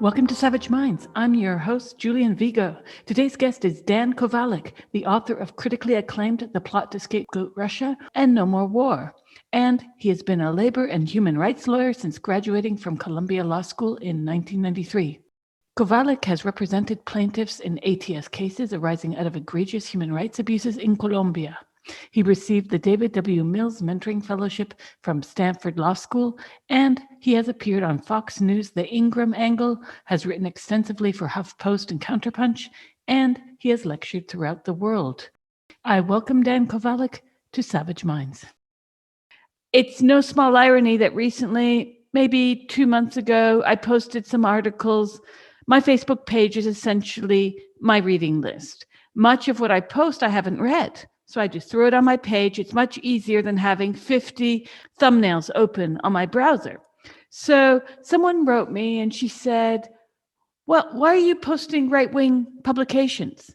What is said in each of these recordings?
Welcome to Savage Minds. I'm your host, Julian Vigo. Today's guest is Dan Kovalik, the author of critically acclaimed The Plot to Scapegoat Russia and No More War. And he has been a labor and human rights lawyer since graduating from Columbia Law School in 1993. Kovalik has represented plaintiffs in ATS cases arising out of egregious human rights abuses in Colombia. He received the David W. Mills Mentoring Fellowship from Stanford Law School, and he has appeared on Fox News' The Ingram Angle, has written extensively for HuffPost and Counterpunch, and he has lectured throughout the world. I welcome Dan Kovalik to Savage Minds. It's no small irony that recently, maybe 2 months ago, I posted some articles. My Facebook page is essentially my reading list. Much of what I post I haven't read. So I just throw it on my page. It's much easier than having 50 thumbnails open on my browser. So someone wrote me and she said, well, why are you posting right-wing publications?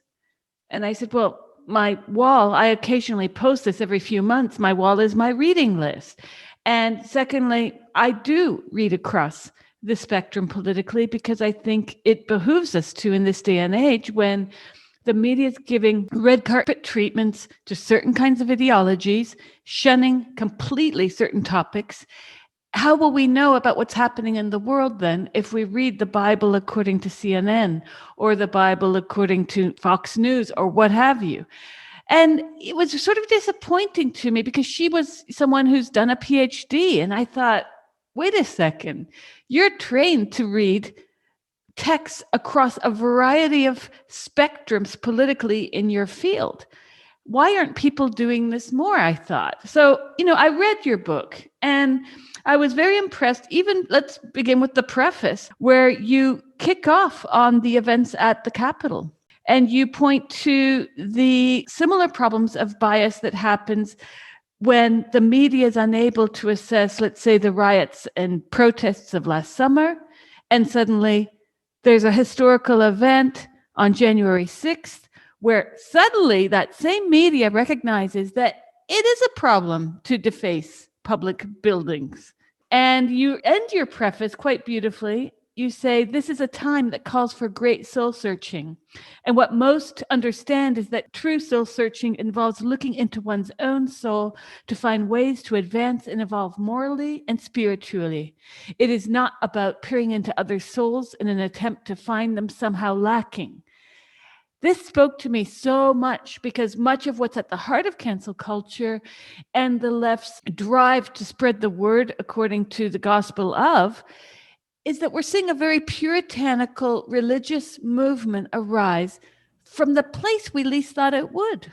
And I said, well, my wall, I occasionally post this every few months. My wall is my reading list. And secondly, I do read across the spectrum politically because I think it behooves us to in this day and age when the media is giving red carpet treatments to certain kinds of ideologies, shunning completely certain topics. How will we know about what's happening in the world then if we read the Bible according to CNN or the Bible according to Fox News or what have you? And it was sort of disappointing to me because she was someone who's done a PhD. And I thought, wait a second, you're trained to read texts across a variety of spectrums politically in your field. Why aren't people doing this more, I thought. So, I read your book and I was very impressed. Even let's begin with the preface where you kick off on the events at the Capitol and you point to the similar problems of bias that happens when the media is unable to assess, let's say, the riots and protests of last summer, and suddenly there's a historical event on January 6th where suddenly that same media recognizes that it is a problem to deface public buildings. And you end your preface quite beautifully. You say, this is a time that calls for great soul searching. And what most understand is that true soul searching involves looking into one's own soul to find ways to advance and evolve morally and spiritually. It is not about peering into other souls in an attempt to find them somehow lacking. This spoke to me so much because much of what's at the heart of cancel culture and the left's drive to spread the word according to the gospel of is that we're seeing a very puritanical religious movement arise from the place we least thought it would.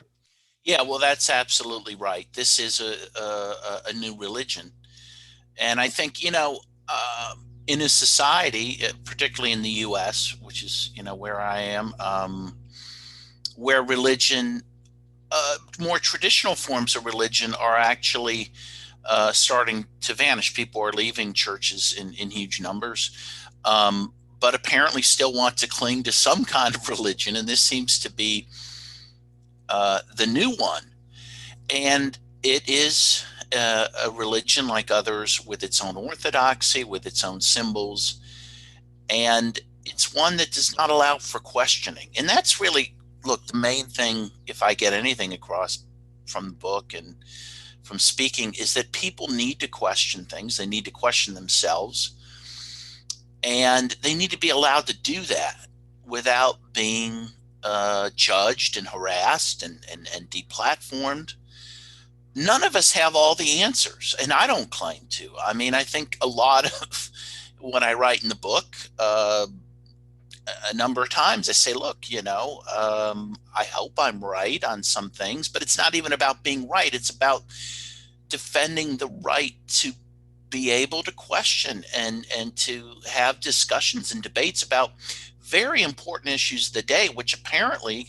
Yeah, well, that's absolutely right. This is a new religion. And I think, in a society, particularly in the U.S., which is, where I am, where religion, more traditional forms of religion are actually starting to vanish. People are leaving churches in huge numbers, but apparently still want to cling to some kind of religion. And this seems to be the new one. And it is a religion like others with its own orthodoxy, with its own symbols. And it's one that does not allow for questioning. And that's really, look, the main thing, if I get anything across from the book and from speaking, is that people need to question things. They need to question themselves. And they need to be allowed to do that without being judged and harassed and deplatformed. None of us have all the answers, and I don't claim to. I mean, I think a lot of when I write in the book, a number of times I say, look, I hope I'm right on some things, but it's not even about being right. It's about defending the right to be able to question and to have discussions and debates about very important issues of the day, which apparently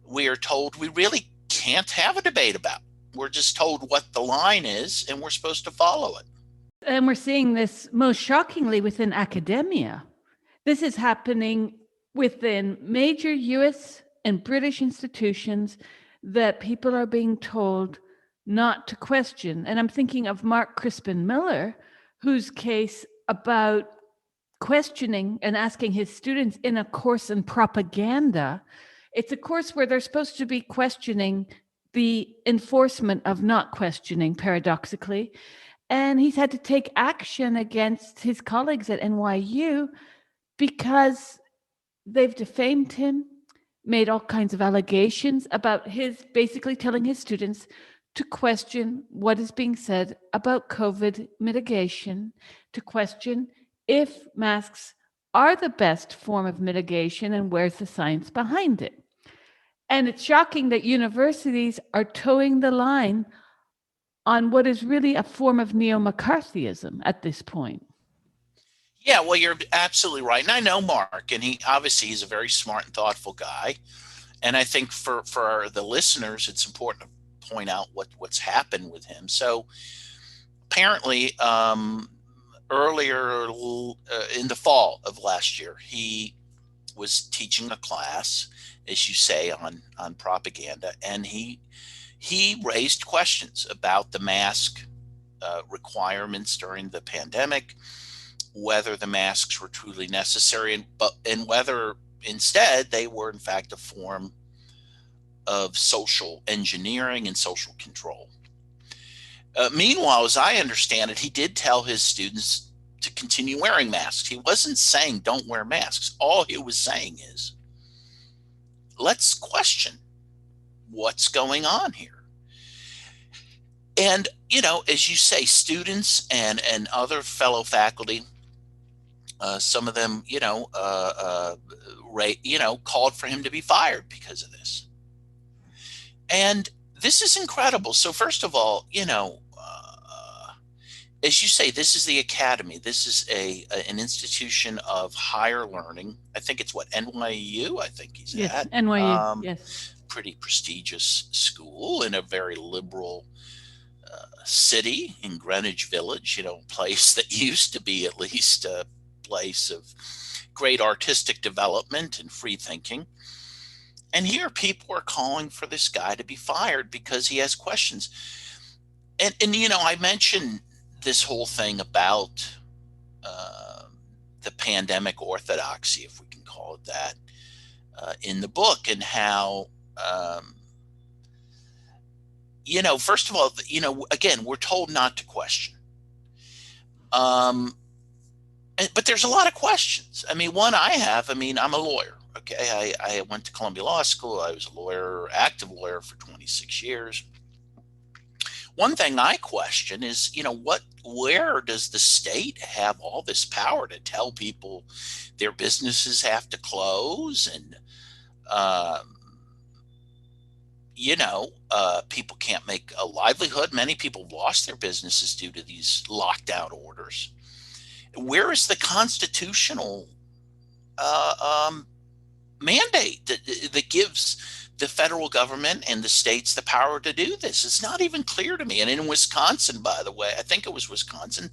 we are told we really can't have a debate about. We're just told what the line is and we're supposed to follow it. And we're seeing this most shockingly within academia. This is happening within major US and British institutions that people are being told not to question. And I'm thinking of Mark Crispin Miller, whose case about questioning and asking his students in a course in propaganda. It's a course where they're supposed to be questioning the enforcement of not questioning, paradoxically. And he's had to take action against his colleagues at NYU because they've defamed him, made all kinds of allegations about his basically telling his students to question what is being said about COVID mitigation, to question if masks are the best form of mitigation and where's the science behind it. And it's shocking that universities are towing the line on what is really a form of neo-McCarthyism at this point. Yeah, well, you're absolutely right. And I know Mark, and he's a very smart and thoughtful guy. And I think for the listeners, it's important to point out what's happened with him. So apparently, earlier in the fall of last year, he was teaching a class, as you say, on propaganda, and he raised questions about the mask requirements during the pandemic, whether the masks were truly necessary, and whether instead they were in fact a form of social engineering and social control. Meanwhile, as I understand it, he did tell his students to continue wearing masks. He wasn't saying don't wear masks. All he was saying is, let's question what's going on here. And, as you say, students and other fellow faculty, some of them, called for him to be fired because of this. And this is incredible. So first of all, as you say, this is the academy. This is an institution of higher learning. I think it's NYU. I think he's yes, at NYU. Yes, pretty prestigious school in a very liberal city in Greenwich Village. A place that used to be at least a place of great artistic development and free thinking. And here people are calling for this guy to be fired because he has questions. And I mentioned this whole thing about the pandemic orthodoxy, if we can call it that, in the book, and how, first of all, again, we're told not to question. But there's a lot of questions. One I have, I'm a lawyer. Okay. I went to Columbia Law School. I was a lawyer, active lawyer for 26 years. One thing I question is, where does the state have all this power to tell people their businesses have to close and, people can't make a livelihood? Many people lost their businesses due to these lockdown orders. Where is the constitutional mandate that gives the federal government and the states the power to do this? It's not even clear to me. And in Wisconsin, by the way, I think it was Wisconsin,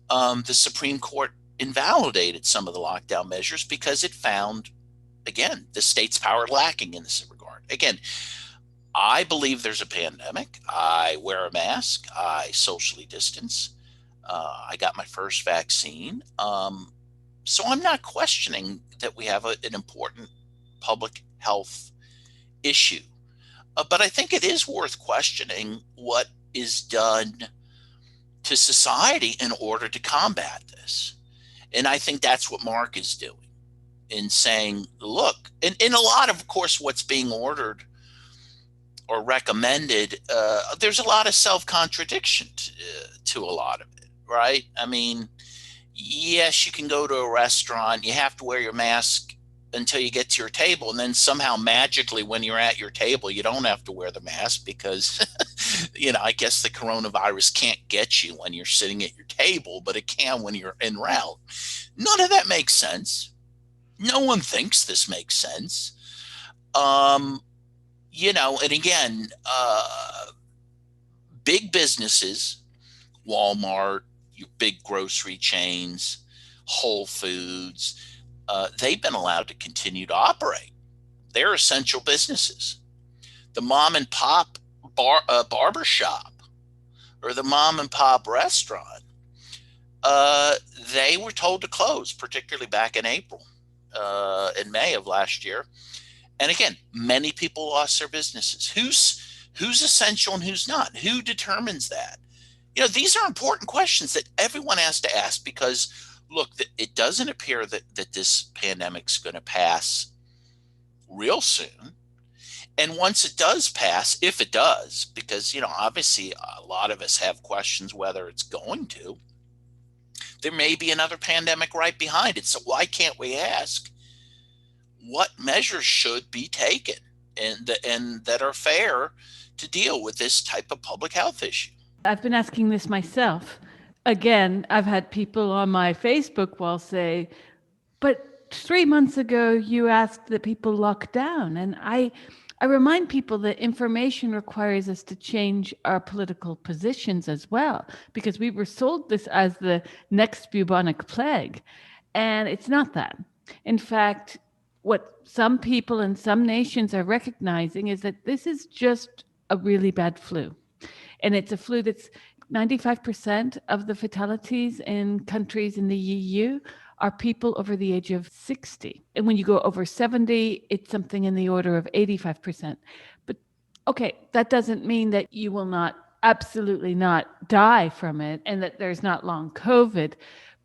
the Supreme Court invalidated some of the lockdown measures because it found, again, the state's power lacking in this regard. Again, I believe there's a pandemic. I wear a mask. I socially distance. I got my first vaccine. So I'm not questioning that we have an important public health issue. But I think it is worth questioning what is done to society in order to combat this. And I think that's what Mark is doing in saying, look, and in a lot of course, what's being ordered or recommended, there's a lot of self-contradiction to a lot of it, right? Yes, you can go to a restaurant, you have to wear your mask until you get to your table, and then somehow magically when you're at your table you don't have to wear the mask because I guess the coronavirus can't get you when you're sitting at your table, but it can when you're en route. None of that makes sense. No one thinks this makes sense. And again, big businesses, Walmart, your big grocery chains, Whole Foods, they've been allowed to continue to operate. They're essential businesses. The mom and pop barber shop or the mom and pop restaurant, Uh, they were told to close, particularly back in April, in May of last year. And again, many people lost their businesses. Who's essential and who's not? Who determines that? These are important questions that everyone has to ask because, look, it doesn't appear that this pandemic's going to pass real soon. And once it does pass, if it does, because, obviously a lot of us have questions whether it's going to, there may be another pandemic right behind it. So why can't we ask what measures should be taken and that are fair to deal with this type of public health issue? I've been asking this myself. Again, I've had people on my Facebook wall say, but 3 months ago you asked that people lock down. And I remind people that information requires us to change our political positions as well, because we were sold this as the next bubonic plague. And it's not that. In fact, what some people in some nations are recognizing is that this is just a really bad flu. And it's a flu that's 95% of the fatalities in countries in the EU are people over the age of 60. And when you go over 70, it's something in the order of 85%. But okay, that doesn't mean that you will not absolutely not die from it and that there's not long COVID.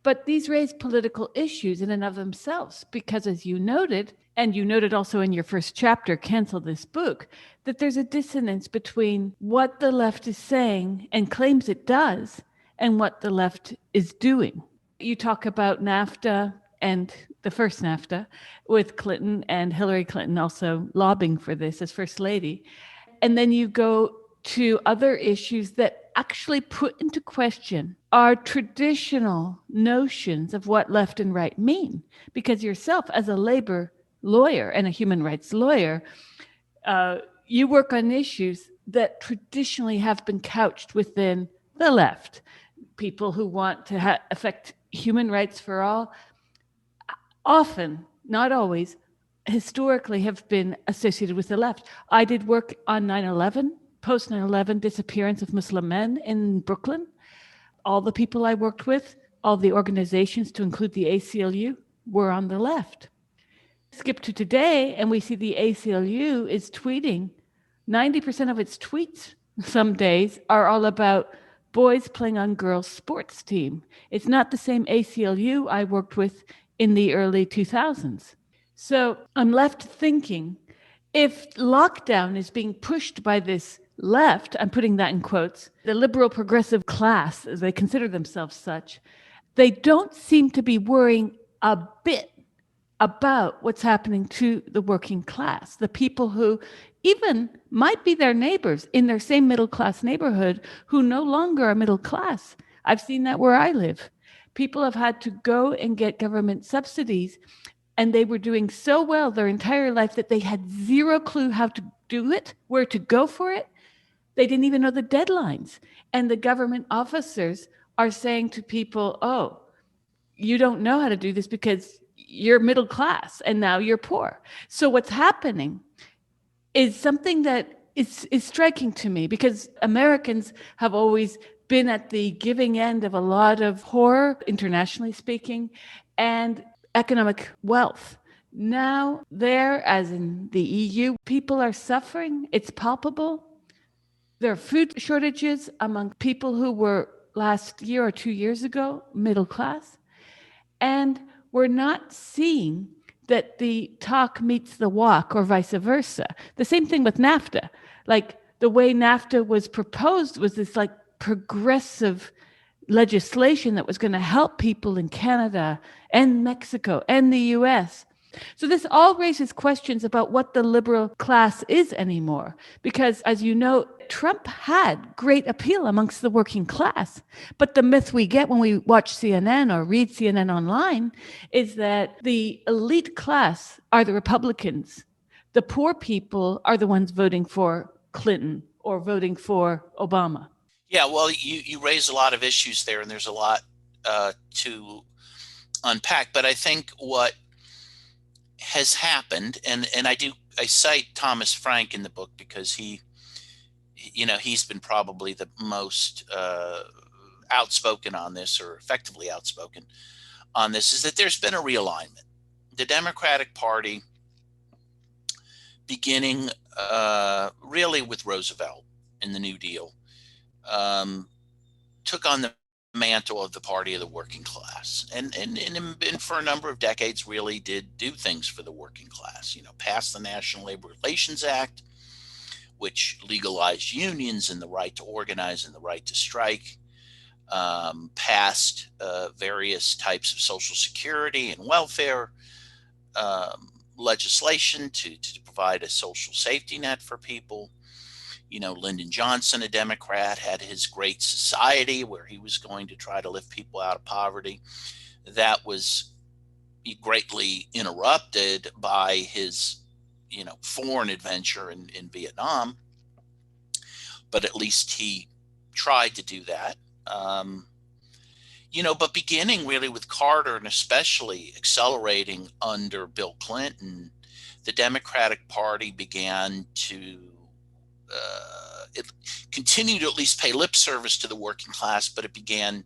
But these raise political issues in and of themselves because, as you noted, and you noted also in your first chapter, Cancel This Book, that there's a dissonance between what the left is saying and claims it does and what the left is doing. You talk about NAFTA and the first NAFTA with Clinton and Hillary Clinton also lobbying for this as First Lady. And then you go to other issues that actually put into question our traditional notions of what left and right mean. Because yourself, as a labor lawyer and a human rights lawyer, you work on issues that traditionally have been couched within the left. People who want to affect human rights for all, often, not always, historically have been associated with the left. I did work on 9/11, post 9/11 disappearance of Muslim men in Brooklyn. All the people I worked with, all the organizations, to include the ACLU, were on the left. Skip to today, and we see the ACLU is tweeting. 90% of its tweets some days are all about boys playing on girls' sports team. It's not the same ACLU I worked with in the early 2000s. So I'm left thinking, if lockdown is being pushed by this left, I'm putting that in quotes, the liberal progressive class, as they consider themselves such, they don't seem to be worrying a bit about what's happening to the working class, the people who even might be their neighbors in their same middle class neighborhood who no longer are middle class. I've seen that where I live. People have had to go and get government subsidies, and they were doing so well their entire life that they had zero clue how to do it, where to go for it. They didn't even know the deadlines. And the government officers are saying to people, oh, you don't know how to do this because you're middle class and now you're poor. So what's happening is something that is striking to me, because Americans have always been at the giving end of a lot of horror, internationally speaking, and economic wealth. Now there, as in the EU, people are suffering. It's palpable. There are food shortages among people who were last year or 2 years ago middle class. And we're not seeing that the talk meets the walk or vice versa. The same thing with NAFTA. Like the way NAFTA was proposed was this like progressive legislation that was going to help people in Canada and Mexico and the US. So this all raises questions about what the liberal class is anymore. Because as you know, Trump had great appeal amongst the working class. But the myth we get when we watch CNN or read CNN online is that the elite class are the Republicans. The poor people are the ones voting for Clinton or voting for Obama. Yeah, well, you raise a lot of issues there, and there's a lot to unpack. But I think what has happened, and I cite Thomas Frank in the book because he's been probably the most outspoken on this, or effectively outspoken on this, is that there's been a realignment. The Democratic Party, beginning really with Roosevelt and the New Deal, took on the mantle of the party of the working class, and for a number of decades really did do things for the working class. Passed the National Labor Relations Act, which legalized unions and the right to organize and the right to strike. Passed various types of Social Security and welfare legislation to provide a social safety net for people. Lyndon Johnson, a Democrat, had his Great Society, where he was going to try to lift people out of poverty. That was greatly interrupted by his, foreign adventure in Vietnam. But at least he tried to do that. But beginning really with Carter, and especially accelerating under Bill Clinton, the Democratic Party began to it continued to at least pay lip service to the working class, but it began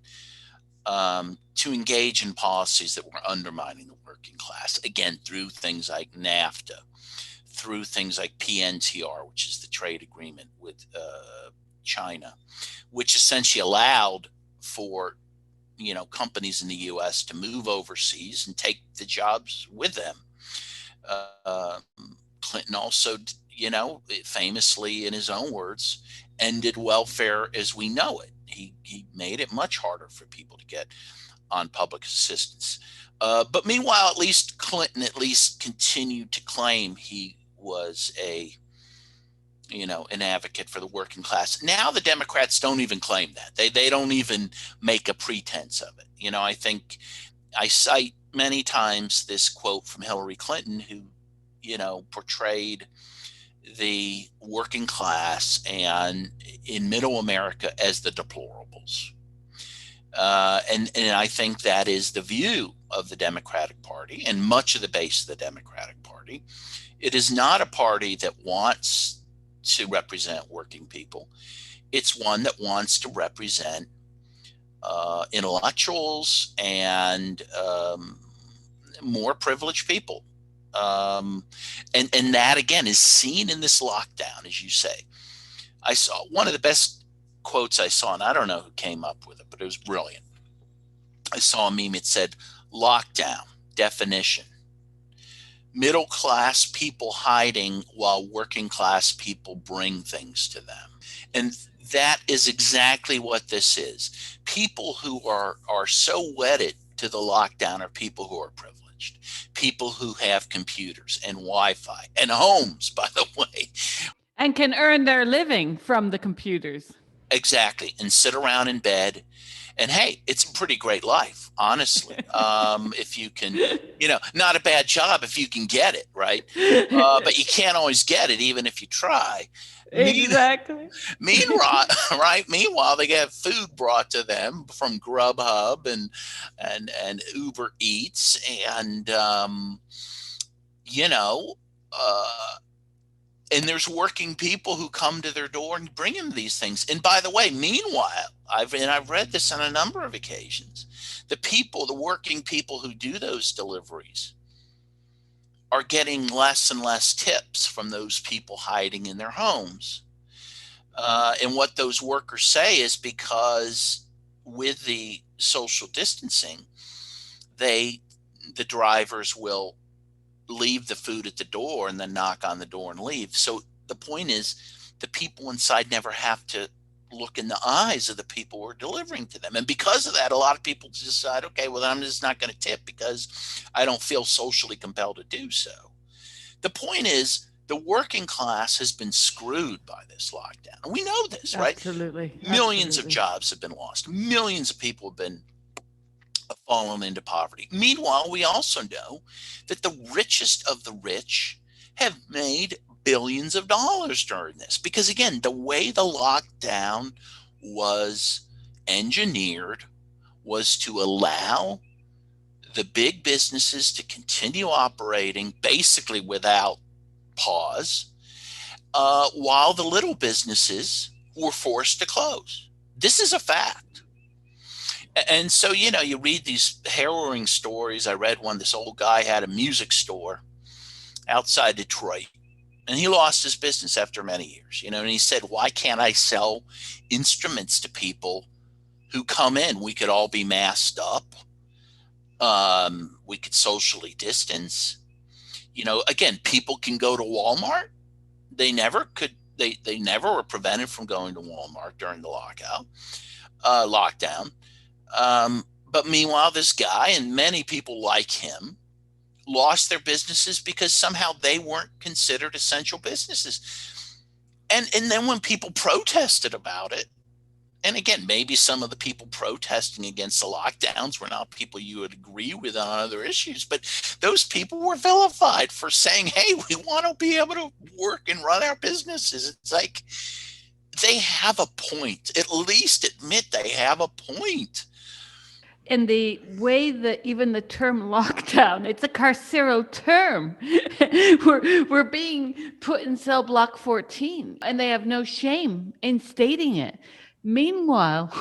to engage in policies that were undermining the working class, again, through things like NAFTA, through things like PNTR, which is the trade agreement with China, which essentially allowed for companies in the U.S. to move overseas and take the jobs with them. Clinton also, famously, in his own words, ended welfare as we know it. He made it much harder for people to get on public assistance. But meanwhile, at least Clinton continued to claim he was an advocate for the working class. Now the Democrats don't even claim that. They don't even make a pretense of it. I think I cite many times this quote from Hillary Clinton, who, portrayed the working class and in middle America as the deplorables. And I think that is the view of the Democratic Party and much of the base of the Democratic Party. It is not a party that wants to represent working people. It's one that wants to represent intellectuals and more privileged people. And that, again, is seen in this lockdown, as you say. I saw one of the best quotes I saw, and I don't know who came up with it, but it was brilliant. I saw a meme. It said, "Lockdown, definition: middle class people hiding while working class people bring things to them." And that is exactly what this is. People who are so wedded to the lockdown are people who are privileged, people who have computers and Wi-Fi and homes, by the way. And can earn their living from the computers. Exactly. And sit around in bed. And hey, it's a pretty great life, honestly. If you can, not a bad job if you can get it, right? But you can't always get it, even if you try. Exactly. Meanwhile, they get food brought to them from Grubhub and Uber Eats, and and there's working people who come to their door and bring them these things. And by the way, meanwhile, I've read this on a number of occasions. The working people who do those deliveries are getting less and less tips from those people hiding in their homes. And what those workers say is because with the social distancing, the drivers will leave the food at the door and then knock on the door and leave. So the point is, the people inside never have to look in the eyes of the people who are delivering to them. And because of that, a lot of people decide, okay, well, then I'm just not going to tip because I don't feel socially compelled to do so. The point is, the working class has been screwed by this lockdown. And we know this, right? Absolutely. Millions of jobs have been lost. Millions of people have been fallen into poverty. Meanwhile, we also know that the richest of the rich have made billions of dollars during this. Because again, the way the lockdown was engineered was to allow the big businesses to continue operating basically without pause, while the little businesses were forced to close. This is a fact. And so, you read these harrowing stories. I read one, this old guy had a music store outside Detroit, and he lost his business after many years, and he said, why can't I sell instruments to people who come in? We could all be masked up. We could socially distance. Again, people can go to Walmart. They never could. They never were prevented from going to Walmart during the lockdown. But meanwhile, this guy and many people like him lost their businesses because somehow they weren't considered essential businesses. And then when people protested about it, and again, maybe some of the people protesting against the lockdowns were not people you would agree with on other issues, but those people were vilified for saying, hey, we want to be able to work and run our businesses. It's like, they have a point. At least admit they have a point. And the way that even the term lockdown, it's a carceral term. we're being put in cell block 14, and they have no shame in stating it. Meanwhile,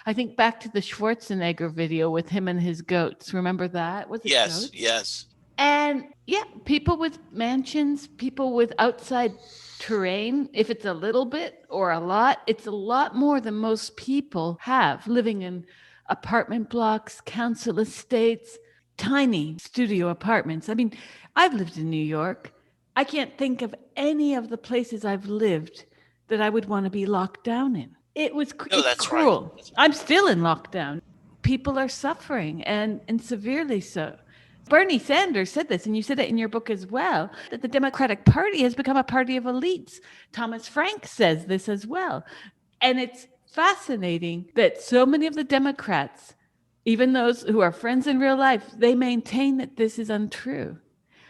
I think back to the Schwarzenegger video with him and his goats. Remember that? Was it Yes, goats? yes. And yeah, people with mansions, people with outside terrain, if it's a little bit or a lot, it's a lot more than most people have living in apartment blocks, council estates, tiny studio apartments. I mean, I've lived in New York. I can't think of any of the places I've lived that I would want to be locked down in. It's that's cruel. right. I'm still in lockdown. People are suffering, and severely so. Bernie Sanders said this, and you said it in your book as well, that the Democratic Party has become a party of elites. Thomas Frank says this as well. And it's fascinating that so many of the Democrats, even those who are friends in real life, they maintain that this is untrue.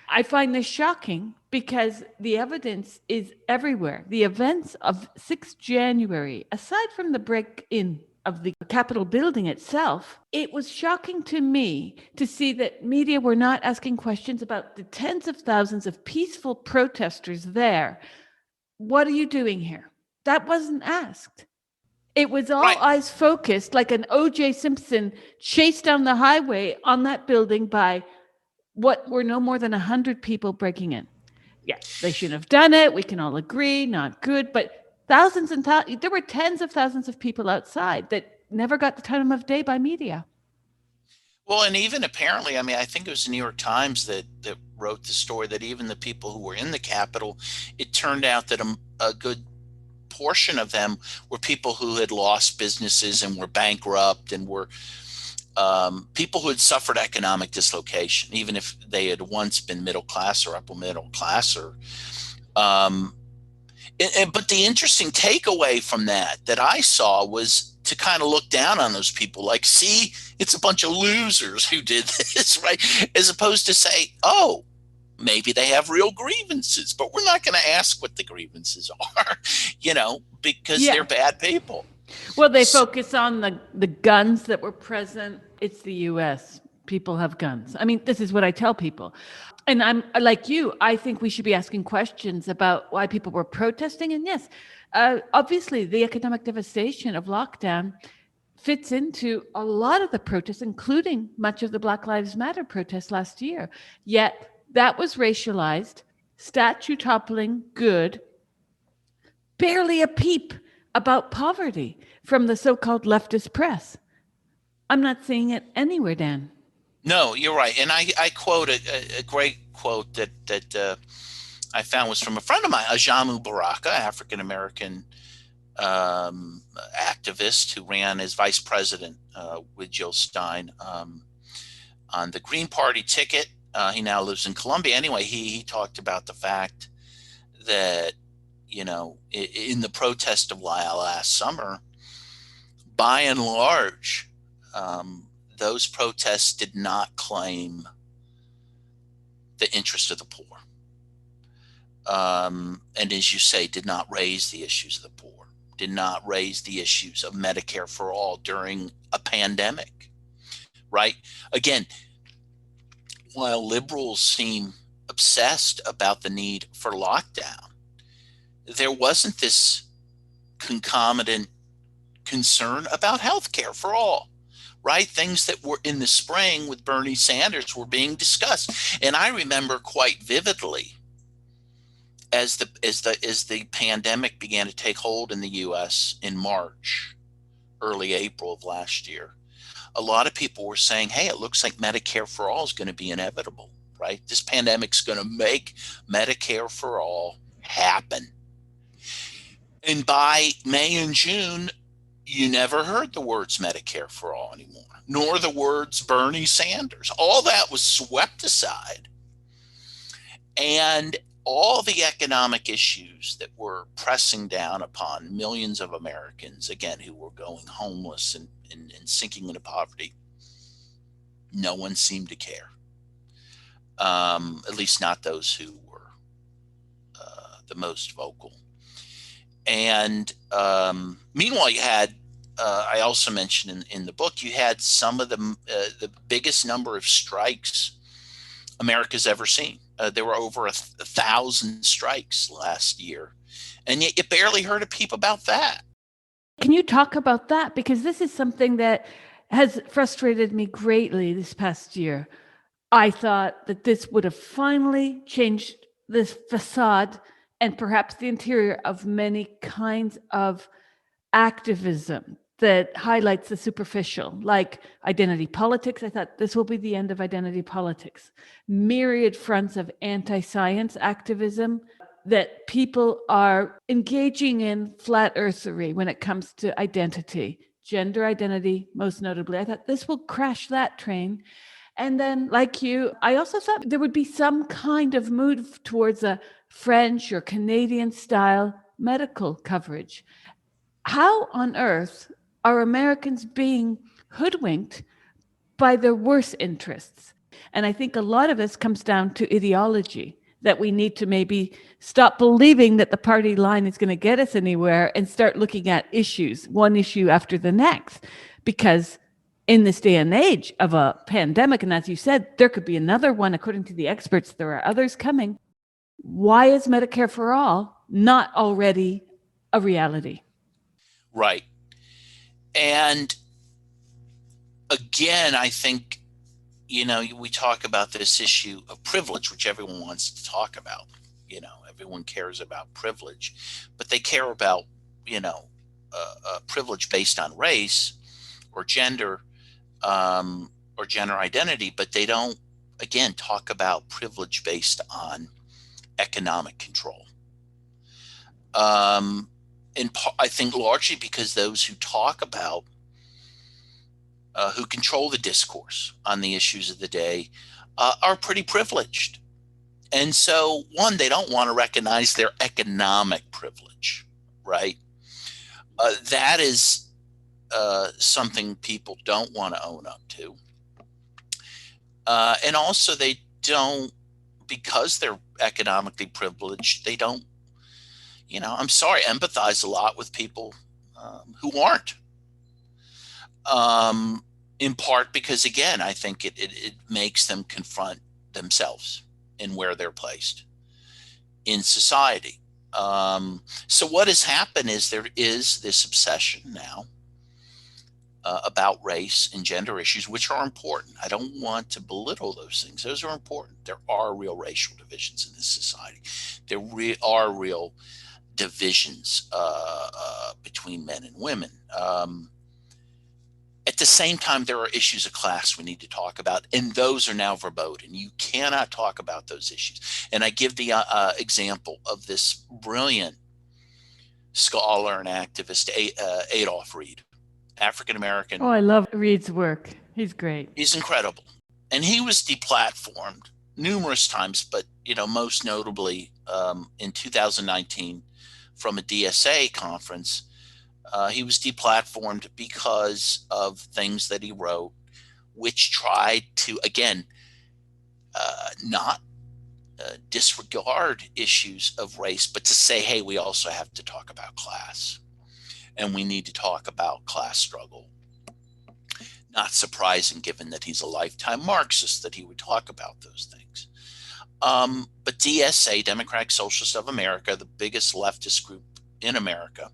I find this shocking because the evidence is everywhere. The events of 6 January, aside from the break-in of the Capitol building itself, it was shocking to me to see that media were not asking questions about the tens of thousands of peaceful protesters there. What are you doing here? That wasn't asked. It was all Right. eyes focused, like an O.J. Simpson chase down the highway on that building by what were no more than 100 people breaking in. Yes, they shouldn't have done it. We can all agree, not good. But thousands and thousands, there were tens of thousands of people outside that never got the time of day by media. Well, and even apparently, I mean, I think it was the New York Times that wrote the story that even the people who were in the Capitol, it turned out that a good portion of them were people who had lost businesses and were bankrupt and were people who had suffered economic dislocation, even if they had once been middle class or upper middle class. But the interesting takeaway from that I saw was to kind of look down on those people, like, see, it's a bunch of losers who did this, right? As opposed to say, oh, maybe they have real grievances, but we're not going to ask what the grievances are, because they're bad people. Well, they focus on the guns that were present. It's the U.S. People have guns. I mean, this is what I tell people. And I'm like you, I think we should be asking questions about why people were protesting. And yes, obviously the economic devastation of lockdown fits into a lot of the protests, including much of the Black Lives Matter protests last year. Yet that was racialized, statue toppling, good, barely a peep about poverty from the so-called leftist press. I'm not seeing it anywhere, Dan. No, you're right. And I quote a great quote that I found was from a friend of mine, Ajamu Baraka, African-American activist who ran as vice president with Jill Stein on the Green Party ticket. He now lives in Colombia. Anyway, he talked about the fact that, in the protest of last summer, by and large, those protests did not claim the interest of the poor. And as you say, did not raise the issues of the poor, did not raise the issues of Medicare for all during a pandemic, right? Again, while liberals seem obsessed about the need for lockdown, there wasn't this concomitant concern about health care for all, right? Things that were in the spring with Bernie Sanders were being discussed. And I remember quite vividly as the pandemic began to take hold in the US in March, early April of last year, a lot of people were saying, hey, it looks like Medicare for all is going to be inevitable, right? This pandemic's going to make Medicare for all happen. And by May and June, you never heard the words Medicare for all anymore, nor the words Bernie Sanders. All that was swept aside. And all the economic issues that were pressing down upon millions of Americans, again, who were going homeless and sinking into poverty, no one seemed to care. At least not those who were the most vocal. And meanwhile, you had, I also mentioned in the book, you had some of the biggest number of strikes America's ever seen. There were over 1,000 strikes last year, and yet you barely heard a peep about that. Can you talk about that? Because this is something that has frustrated me greatly this past year. I thought that this would have finally changed this facade and perhaps the interior of many kinds of activism that highlights the superficial, like identity politics. I thought this will be the end of identity politics. Myriad fronts of anti-science activism, that people are engaging in flat earthery when it comes to identity, gender identity, most notably. I thought this will crash that train. And then, like you, I also thought there would be some kind of move towards a French or Canadian style medical coverage. How on earth are Americans being hoodwinked by their worst interests? And I think a lot of this comes down to ideology, that we need to maybe stop believing that the party line is going to get us anywhere and start looking at issues, one issue after the next. Because in this day and age of a pandemic, and as you said, there could be another one, according to the experts, there are others coming. Why is Medicare for all not already a reality? Right. And again, I think, we talk about this issue of privilege, which everyone wants to talk about. Everyone cares about privilege, but they care about, privilege based on race or gender identity, but they don't, again, talk about privilege based on economic control. I think largely because those who talk about, who control the discourse on the issues of the day, are pretty privileged. And so, one, they don't want to recognize their economic privilege, right? That is something people don't want to own up to. And also, they don't, because they're economically privileged, they don't, I'm sorry, empathize a lot with people who aren't. In part because, again, I think it makes them confront themselves and where they're placed in society. So what has happened is there is this obsession now about race and gender issues, which are important. I don't want to belittle those things. Those are important. There are real racial divisions in this society. There are real divisions between men and women. At the same time, there are issues of class we need to talk about, and those are now verboten. You cannot talk about those issues. And I give the example of this brilliant scholar and activist, Adolph Reed, African-American. Oh, I love Reed's work. He's great. He's incredible. And he was deplatformed numerous times, but most notably in 2019 from a DSA conference. He was deplatformed because of things that he wrote, which tried to, again, not disregard issues of race, but to say, hey, we also have to talk about class, and we need to talk about class struggle. Not surprising, given that he's a lifetime Marxist, that he would talk about those things. But DSA, Democratic Socialists of America, the biggest leftist group in America,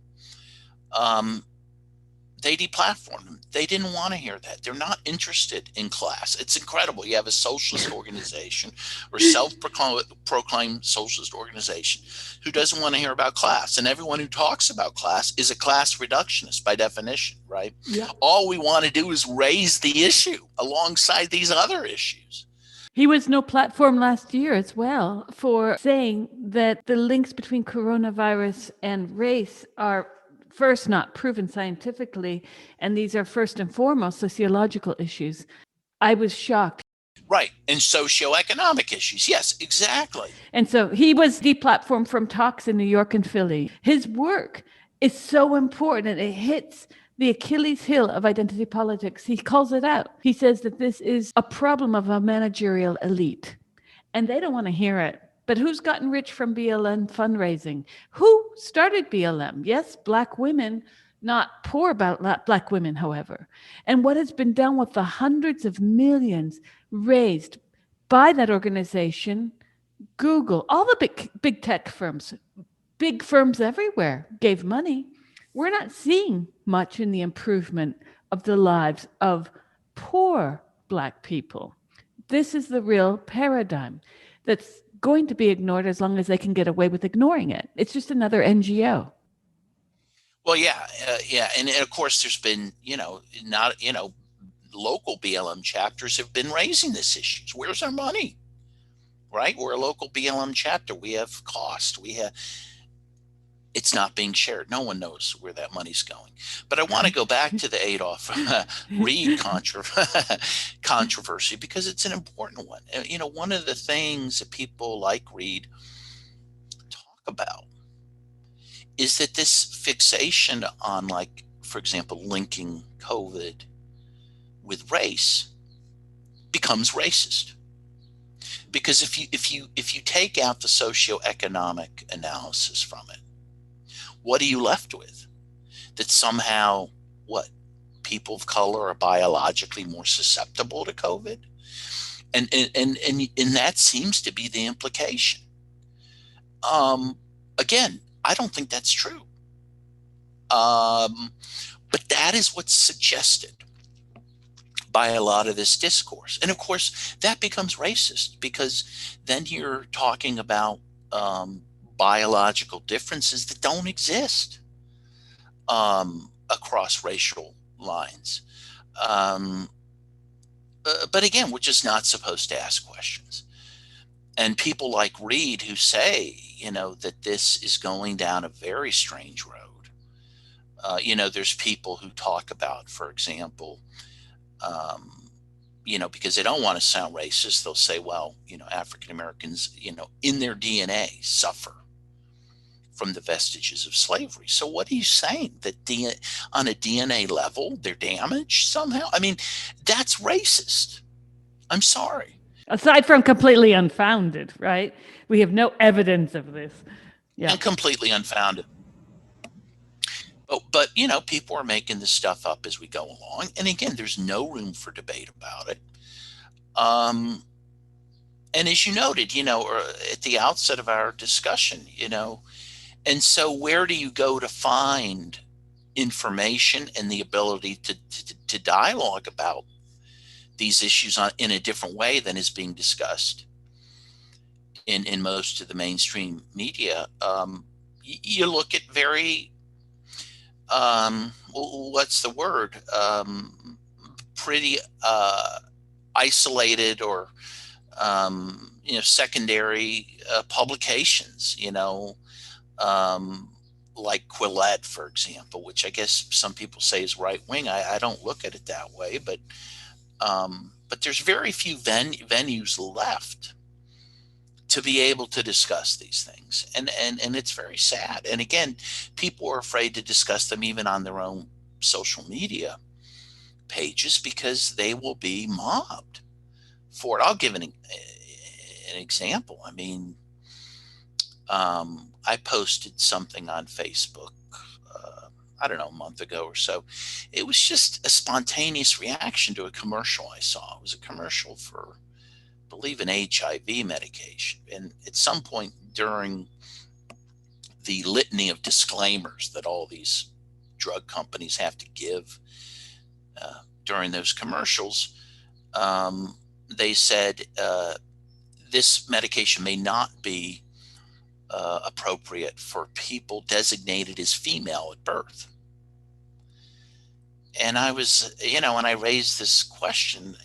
They deplatformed them. They didn't want to hear that. They're not interested in class. It's incredible. You have a socialist organization or self-proclaimed socialist organization who doesn't want to hear about class. And everyone who talks about class is a class reductionist by definition, right? Yeah. All we want to do is raise the issue alongside these other issues. He was no platform last year as well for saying that the links between coronavirus and race are first not proven scientifically, and these are first and foremost sociological issues. I was shocked. Right. And socioeconomic issues. Yes, exactly. And so he was deplatformed from talks in New York and Philly. His work is so important. It hits the Achilles heel of identity politics. He calls it out. He says that this is a problem of a managerial elite, and they don't want to hear it. But who's gotten rich from BLM fundraising? Who started BLM? Yes, Black women, not poor Black women, however. And what has been done with the hundreds of millions raised by that organization? Google, all the big tech firms, big firms everywhere gave money. We're not seeing much in the improvement of the lives of poor Black people. This is the real paradigm that's going to be ignored as long as they can get away with ignoring it. It's just another NGO. Well, yeah. And of course, there's been, local BLM chapters have been raising this issue. Where's our money? Right? We're a local BLM chapter. We have cost. It's not being shared. No one knows where that money's going. But I want to go back to the Adolph Reed controversy because it's an important one. One of the things that people like Reed talk about is that this fixation on, like, for example, linking COVID with race becomes racist. Because if you take out the socioeconomic analysis from it, what are you left with? That somehow, people of color are biologically more susceptible to COVID? And that seems to be the implication. Again, I don't think that's true. But that is what's suggested by a lot of this discourse. And of course, that becomes racist because then you're talking about biological differences that don't exist across racial lines. But again, we're just not supposed to ask questions. And people like Reed who say, that this is going down a very strange road. There's people who talk about, for example, because they don't want to sound racist, they'll say, well, African Americans, in their DNA suffer from the vestiges of slavery. So what are you saying? That on a DNA level, they're damaged somehow? I mean, that's racist. I'm sorry. Aside from completely unfounded, right? We have no evidence of this. Yeah. And completely unfounded. But people are making this stuff up as we go along. And again, there's no room for debate about it. And as you noted, at the outset of our discussion, and so where do you go to find information and the ability to dialogue about these issues in a different way than is being discussed in most of the mainstream media? You look at very, what's the word? Pretty isolated or secondary publications. Like Quillette, for example, which I guess some people say is right wing. I don't look at it that way, but there's very few venues left to be able to discuss these things, and it's very sad. And again, people are afraid to discuss them even on their own social media pages because they will be mobbed for it. I'll give an example. I mean, I posted something on Facebook, I don't know, a month ago or so. It was just a spontaneous reaction to a commercial I saw. It was a commercial for, I believe, an HIV medication. And at some point during the litany of disclaimers that all these drug companies have to give during those commercials, they said this medication may not be appropriate for people designated as female at birth. And I was, when I raised this question,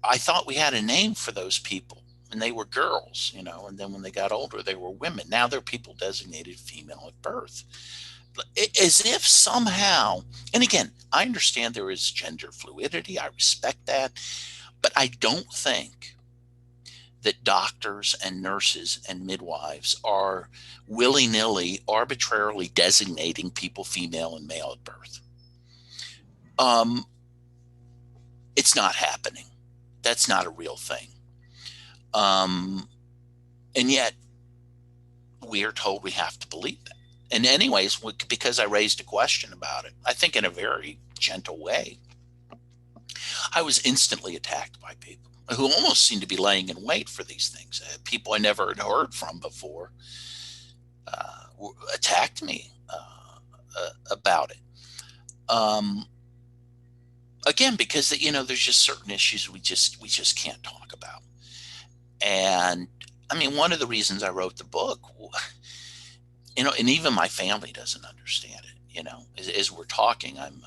I thought we had a name for those people, and they were girls, and then when they got older, they were women. Now they're people designated female at birth. As if somehow, and again, I understand there is gender fluidity. I respect that. But I don't think that doctors and nurses and midwives are willy-nilly, arbitrarily designating people female and male at birth. It's not happening. That's not a real thing. And yet we are told we have to believe that. And anyways, because I raised a question about it, I think in a very gentle way, I was instantly attacked by people who almost seemed to be laying in wait for these things. People I never had heard from before attacked me about it. Again, because there's just certain issues we just can't talk about. And I mean, one of the reasons I wrote the book, and even my family doesn't understand it. As we're talking, I'm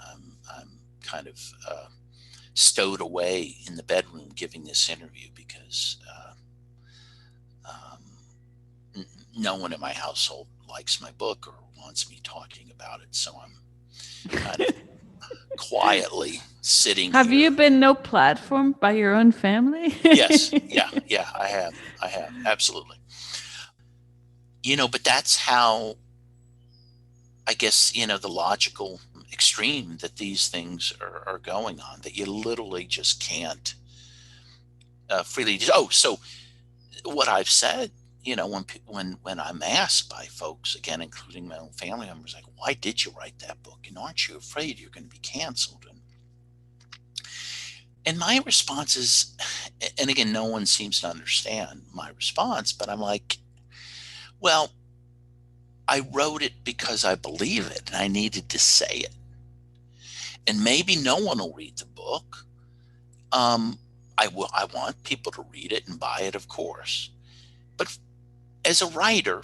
kind of stowed away in the bedroom giving this interview because no one in my household likes my book or wants me talking about it. So I'm kind of quietly sitting Have here. you been no platform by your own family? Yes. Yeah, I have. Absolutely. But that's how, I guess, the logical extreme that these things are going on, that you literally just can't freely. So what I've said, when I'm asked by folks, again, including my own family members, like, why did you write that book? And aren't you afraid you're going to be canceled? And my response is, and again, no one seems to understand my response, but I'm like, well, I wrote it because I believe it and I needed to say it. And maybe no one will read the book. I want people to read it and buy it, of course. But as a writer,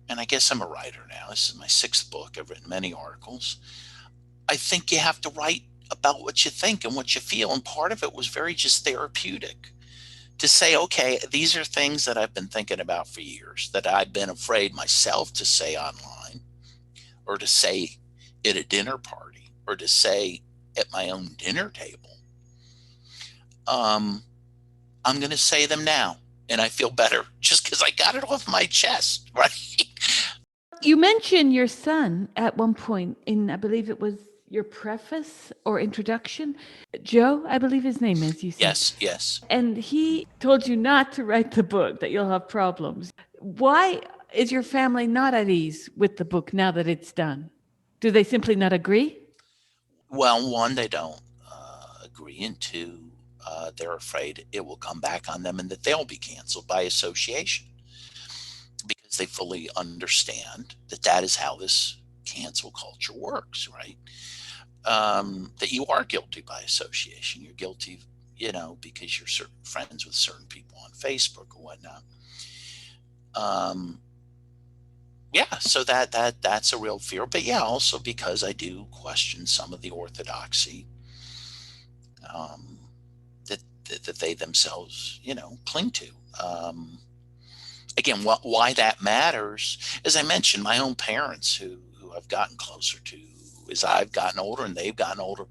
and I guess I'm a writer now, this is my 6th book, I've written many articles, I think you have to write about what you think and what you feel. And part of it was very just therapeutic to say, okay, these are things that I've been thinking about for years, that I've been afraid myself to say online, or to say at a dinner party, or to say at my own dinner table. I'm going to say them now, and I feel better just because I got it off my chest, right? You mentioned your son at one point in, I believe it was your preface or introduction. Joe, I believe his name is, you said. Yes. And he told you not to write the book, that you'll have problems. Why is your family not at ease with the book now that it's done? Do they simply not agree? Well, one, they don't agree, and two, they're afraid it will come back on them and that they'll be canceled by association, because they fully understand that is how this cancel culture works, right? That you are guilty by association. You're guilty, because you're friends with certain people on Facebook or whatnot. Yeah, so that's a real fear. But yeah, also because I do question some of the orthodoxy that they themselves, cling to. Again, why that matters, as I mentioned, my own parents, who I've gotten closer to as I've gotten older and they've gotten older.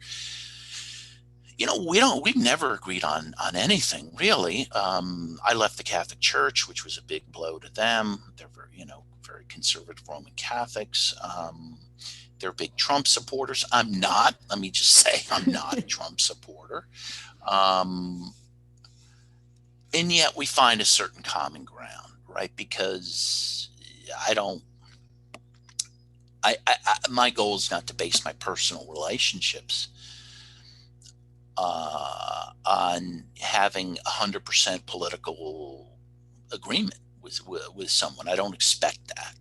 We've never agreed on anything really. I left the Catholic Church, which was a big blow to them. They're very conservative Roman Catholics. They're big Trump supporters. I'm not. Let me just say, I'm not a Trump supporter. And yet we find a certain common ground, right? Because my goal is not to base my personal relationships on having 100% political agreement with someone. I don't expect that.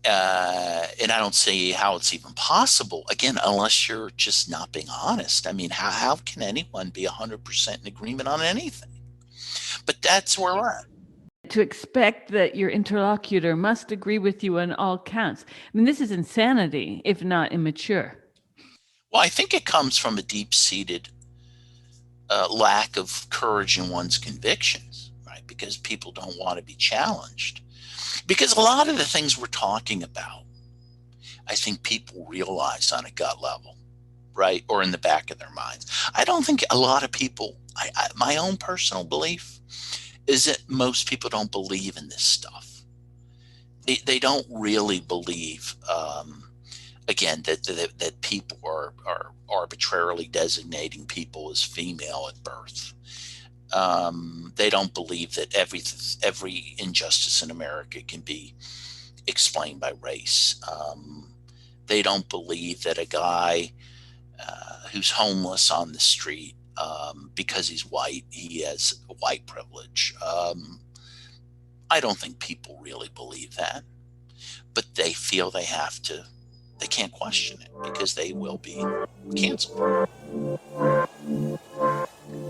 And I don't see how it's even possible, again, unless you're just not being honest. I mean, how can anyone be 100% in agreement on anything? But that's where we're at. To expect that your interlocutor must agree with you on all counts. I mean, this is insanity, if not immature. Well, I think it comes from a deep-seated lack of courage in one's convictions, right? Because people don't want to be challenged. Because a lot of the things we're talking about, I think people realize on a gut level, right? Or in the back of their minds. I don't think a lot of people, my own personal belief is that most people don't believe in this stuff. They don't really believe, again, that people are arbitrarily designating people as female at birth. They don't believe that every injustice in America can be explained by race. They don't believe that a guy who's homeless on the street, because he's white, he has white privilege. I don't think people really believe that, but they feel they can't question it because they will be canceled.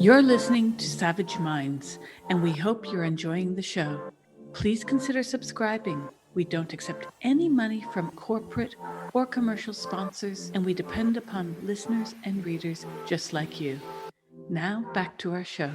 You're listening to Savage Minds, and we hope you're enjoying the show. Please consider subscribing. We don't accept any money from corporate or commercial sponsors, and we depend upon listeners and readers just like you. Now, back to our show.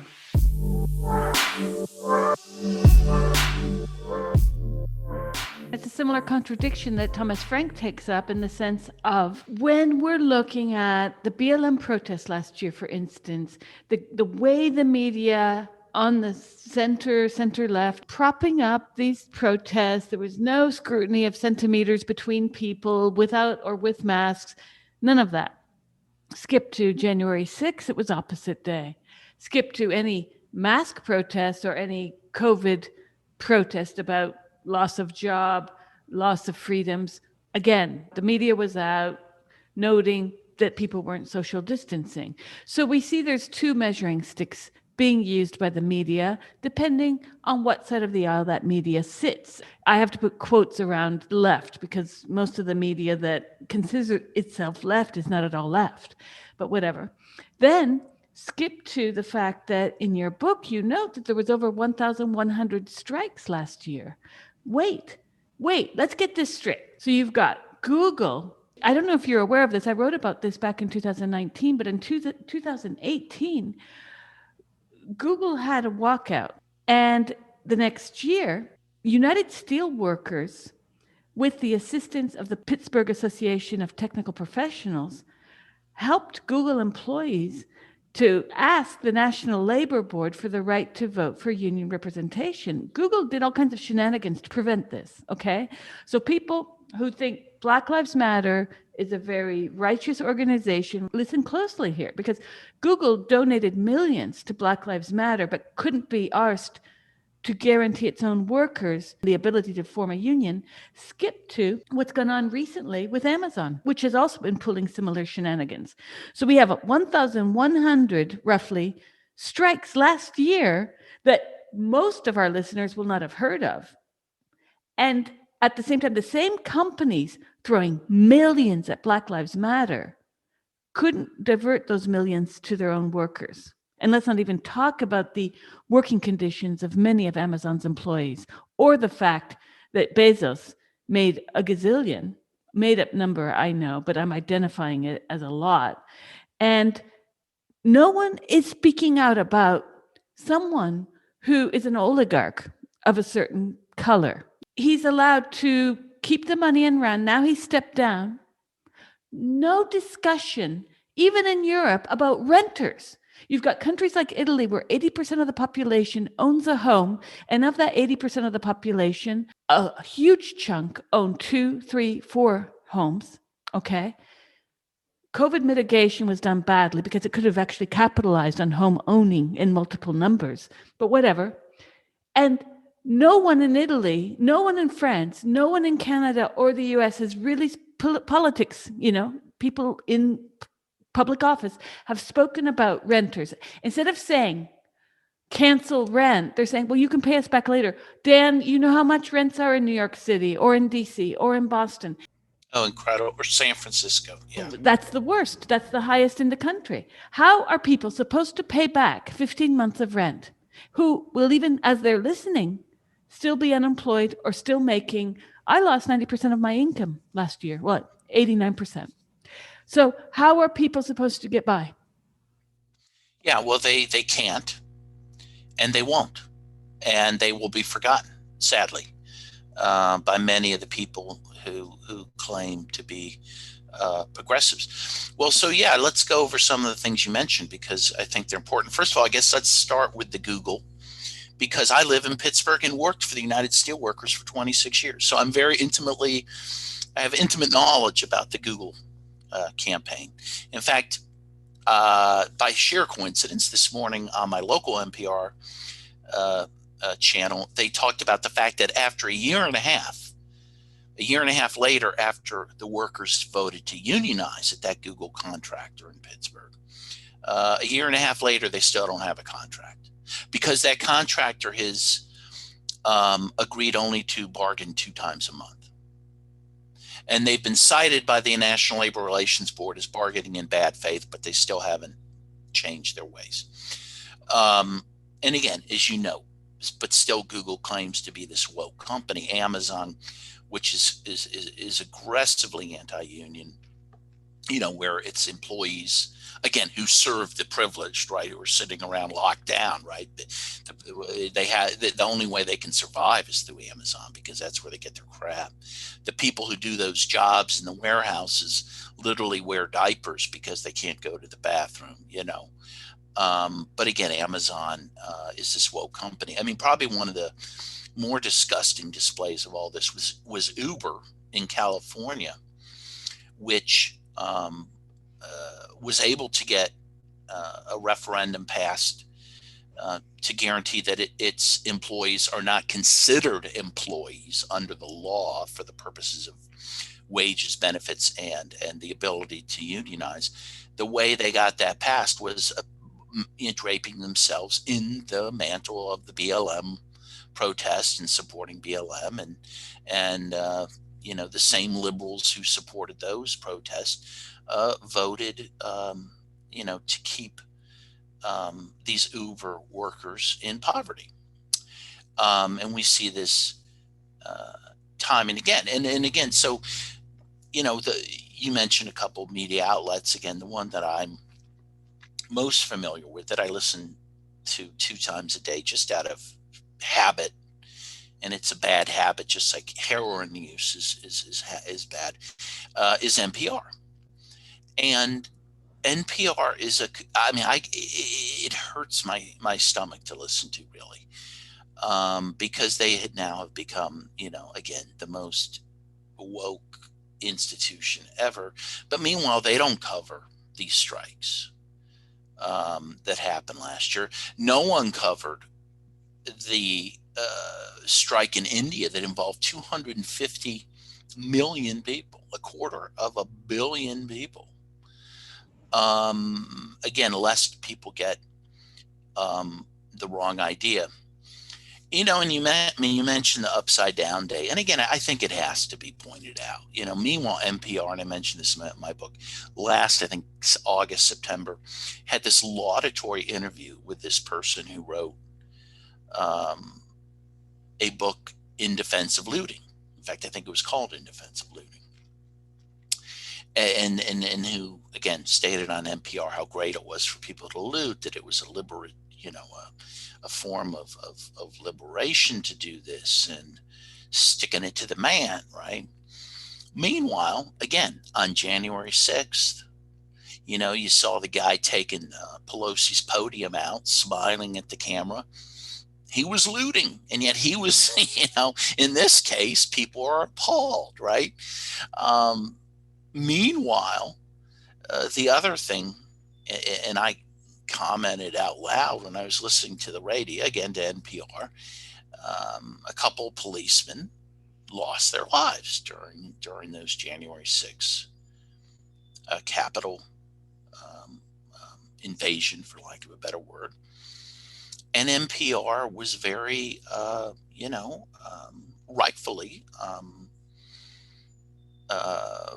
It's a similar contradiction that Thomas Frank takes up in the sense of when we're looking at the BLM protest last year, for instance, the way the media on the center left propping up these protests, there was no scrutiny of centimeters between people without or with masks, none of that. Skip to January 6th, it was opposite day. Skip to any mask protest or any COVID protest about loss of job, loss of freedoms. Again, the media was out noting that people weren't social distancing. So we see there's two measuring sticks being used by the media, depending on what side of the aisle that media sits. I have to put quotes around left because most of the media that considers itself left is not at all left, but whatever. Then skip to the fact that in your book, you note that there was over 1,100 strikes last year. Wait, let's get this straight. So you've got Google. I don't know if you're aware of this. I wrote about this back in 2019, but in 2018, Google had a walkout. And the next year, United Steelworkers, with the assistance of the Pittsburgh Association of Technical Professionals, helped Google employees to ask the National Labor Board for the right to vote for union representation. Google did all kinds of shenanigans to prevent this, okay? So people who think Black Lives Matter is a very righteous organization, listen closely here, because Google donated millions to Black Lives Matter, but couldn't be asked to guarantee its own workers the ability to form a union. Skip to what's gone on recently with Amazon, which has also been pulling similar shenanigans. So we have 1,100 roughly strikes last year that most of our listeners will not have heard of. And at the same time, the same companies throwing millions at Black Lives Matter couldn't divert those millions to their own workers. And let's not even talk about the working conditions of many of Amazon's employees, or the fact that Bezos made a gazillion, made up number, I know, but I'm identifying it as a lot. And no one is speaking out about someone who is an oligarch of a certain color. He's allowed to keep the money and run. Now he's stepped down. No discussion, even in Europe, about renters. You've got countries like Italy where 80% of the population owns a home, and of that 80% of the population, a huge chunk own 2, 3, 4 homes, okay? COVID mitigation was done badly because it could have actually capitalized on home owning in multiple numbers, but whatever. And no one in Italy, no one in France, no one in Canada or the US has really politics, people in public office have spoken about renters. Instead of saying cancel rent. They're saying, well, you can pay us back later. Dan, you know how much rents are in New York City or in DC or in Boston? Oh, incredible. Or San Francisco. Yeah. That's the worst. That's the highest in the country. How are people supposed to pay back 15 months of rent who will, even as they're listening, still be unemployed or still making? I lost 90% of my income last year. What? 89%. So, how are people supposed to get by? Yeah. Well, they can't, and they won't, and they will be forgotten, sadly, by many of the people who claim to be progressives. Well, so yeah, let's go over some of the things you mentioned because I think they're important. First of all, I guess let's start with the Google, because I live in Pittsburgh and worked for the United Steelworkers for 26 years. So I have intimate knowledge about the Google campaign. In fact, by sheer coincidence, this morning on my local NPR channel, they talked about the fact that after a year and a half later, after the workers voted to unionize at that Google contractor in Pittsburgh, a year and a half later, they still don't have a contract because that contractor has agreed only to bargain 2 times a month. And they've been cited by the National Labor Relations Board as bargaining in bad faith, but they still haven't changed their ways. And again, as you know, but still Google claims to be this woke company. Amazon, which is aggressively anti-union, where its employees, again, who serve the privileged, right, who are sitting around locked down, right, the only way they can survive is through Amazon because that's where they get their crap. The people who do those jobs in the warehouses literally wear diapers because they can't go to the bathroom, But again, Amazon is this woke company. I mean, probably one of the more disgusting displays of all this was Uber in California, which was able to get a referendum passed to guarantee that its employees are not considered employees under the law for the purposes of wages, benefits, and the ability to unionize. The way they got that passed was draping themselves in the mantle of the BLM protest and supporting BLM and the same liberals who supported those protests voted to keep these Uber workers in poverty. And we see this time and again. And again, so, you mentioned a couple of media outlets. Again, the one that I'm most familiar with, that I listen to 2 times a day just out of habit, and it's a bad habit, just like heroin use is bad, is NPR. And NPR is it hurts my stomach to listen to, really, because they have become, again, the most woke institution ever. But meanwhile, they don't cover these strikes that happened last year. No one covered the strike in India that involved 250 million people, 250 million people. Again, lest people get the wrong idea. And you mentioned the Upside Down Day. And again, I think it has to be pointed out. Meanwhile, NPR, and I mentioned this in my book, last, I think, August, September, had this laudatory interview with this person who wrote a book in defense of looting. In fact, I think it was called In Defense of Looting. And who, again, stated on NPR how great it was for people to loot, that it was a form of liberation to do this and sticking it to the man, right? Meanwhile, again, on January 6th, you saw the guy taking Pelosi's podium out, smiling at the camera. He was looting, and yet he was, in this case, people are appalled, right? Meanwhile, the other thing, and I commented out loud when I was listening to the radio, again to NPR, a couple of policemen lost their lives during those January 6th Capitol invasion, for lack of a better word. And NPR was very, rightfully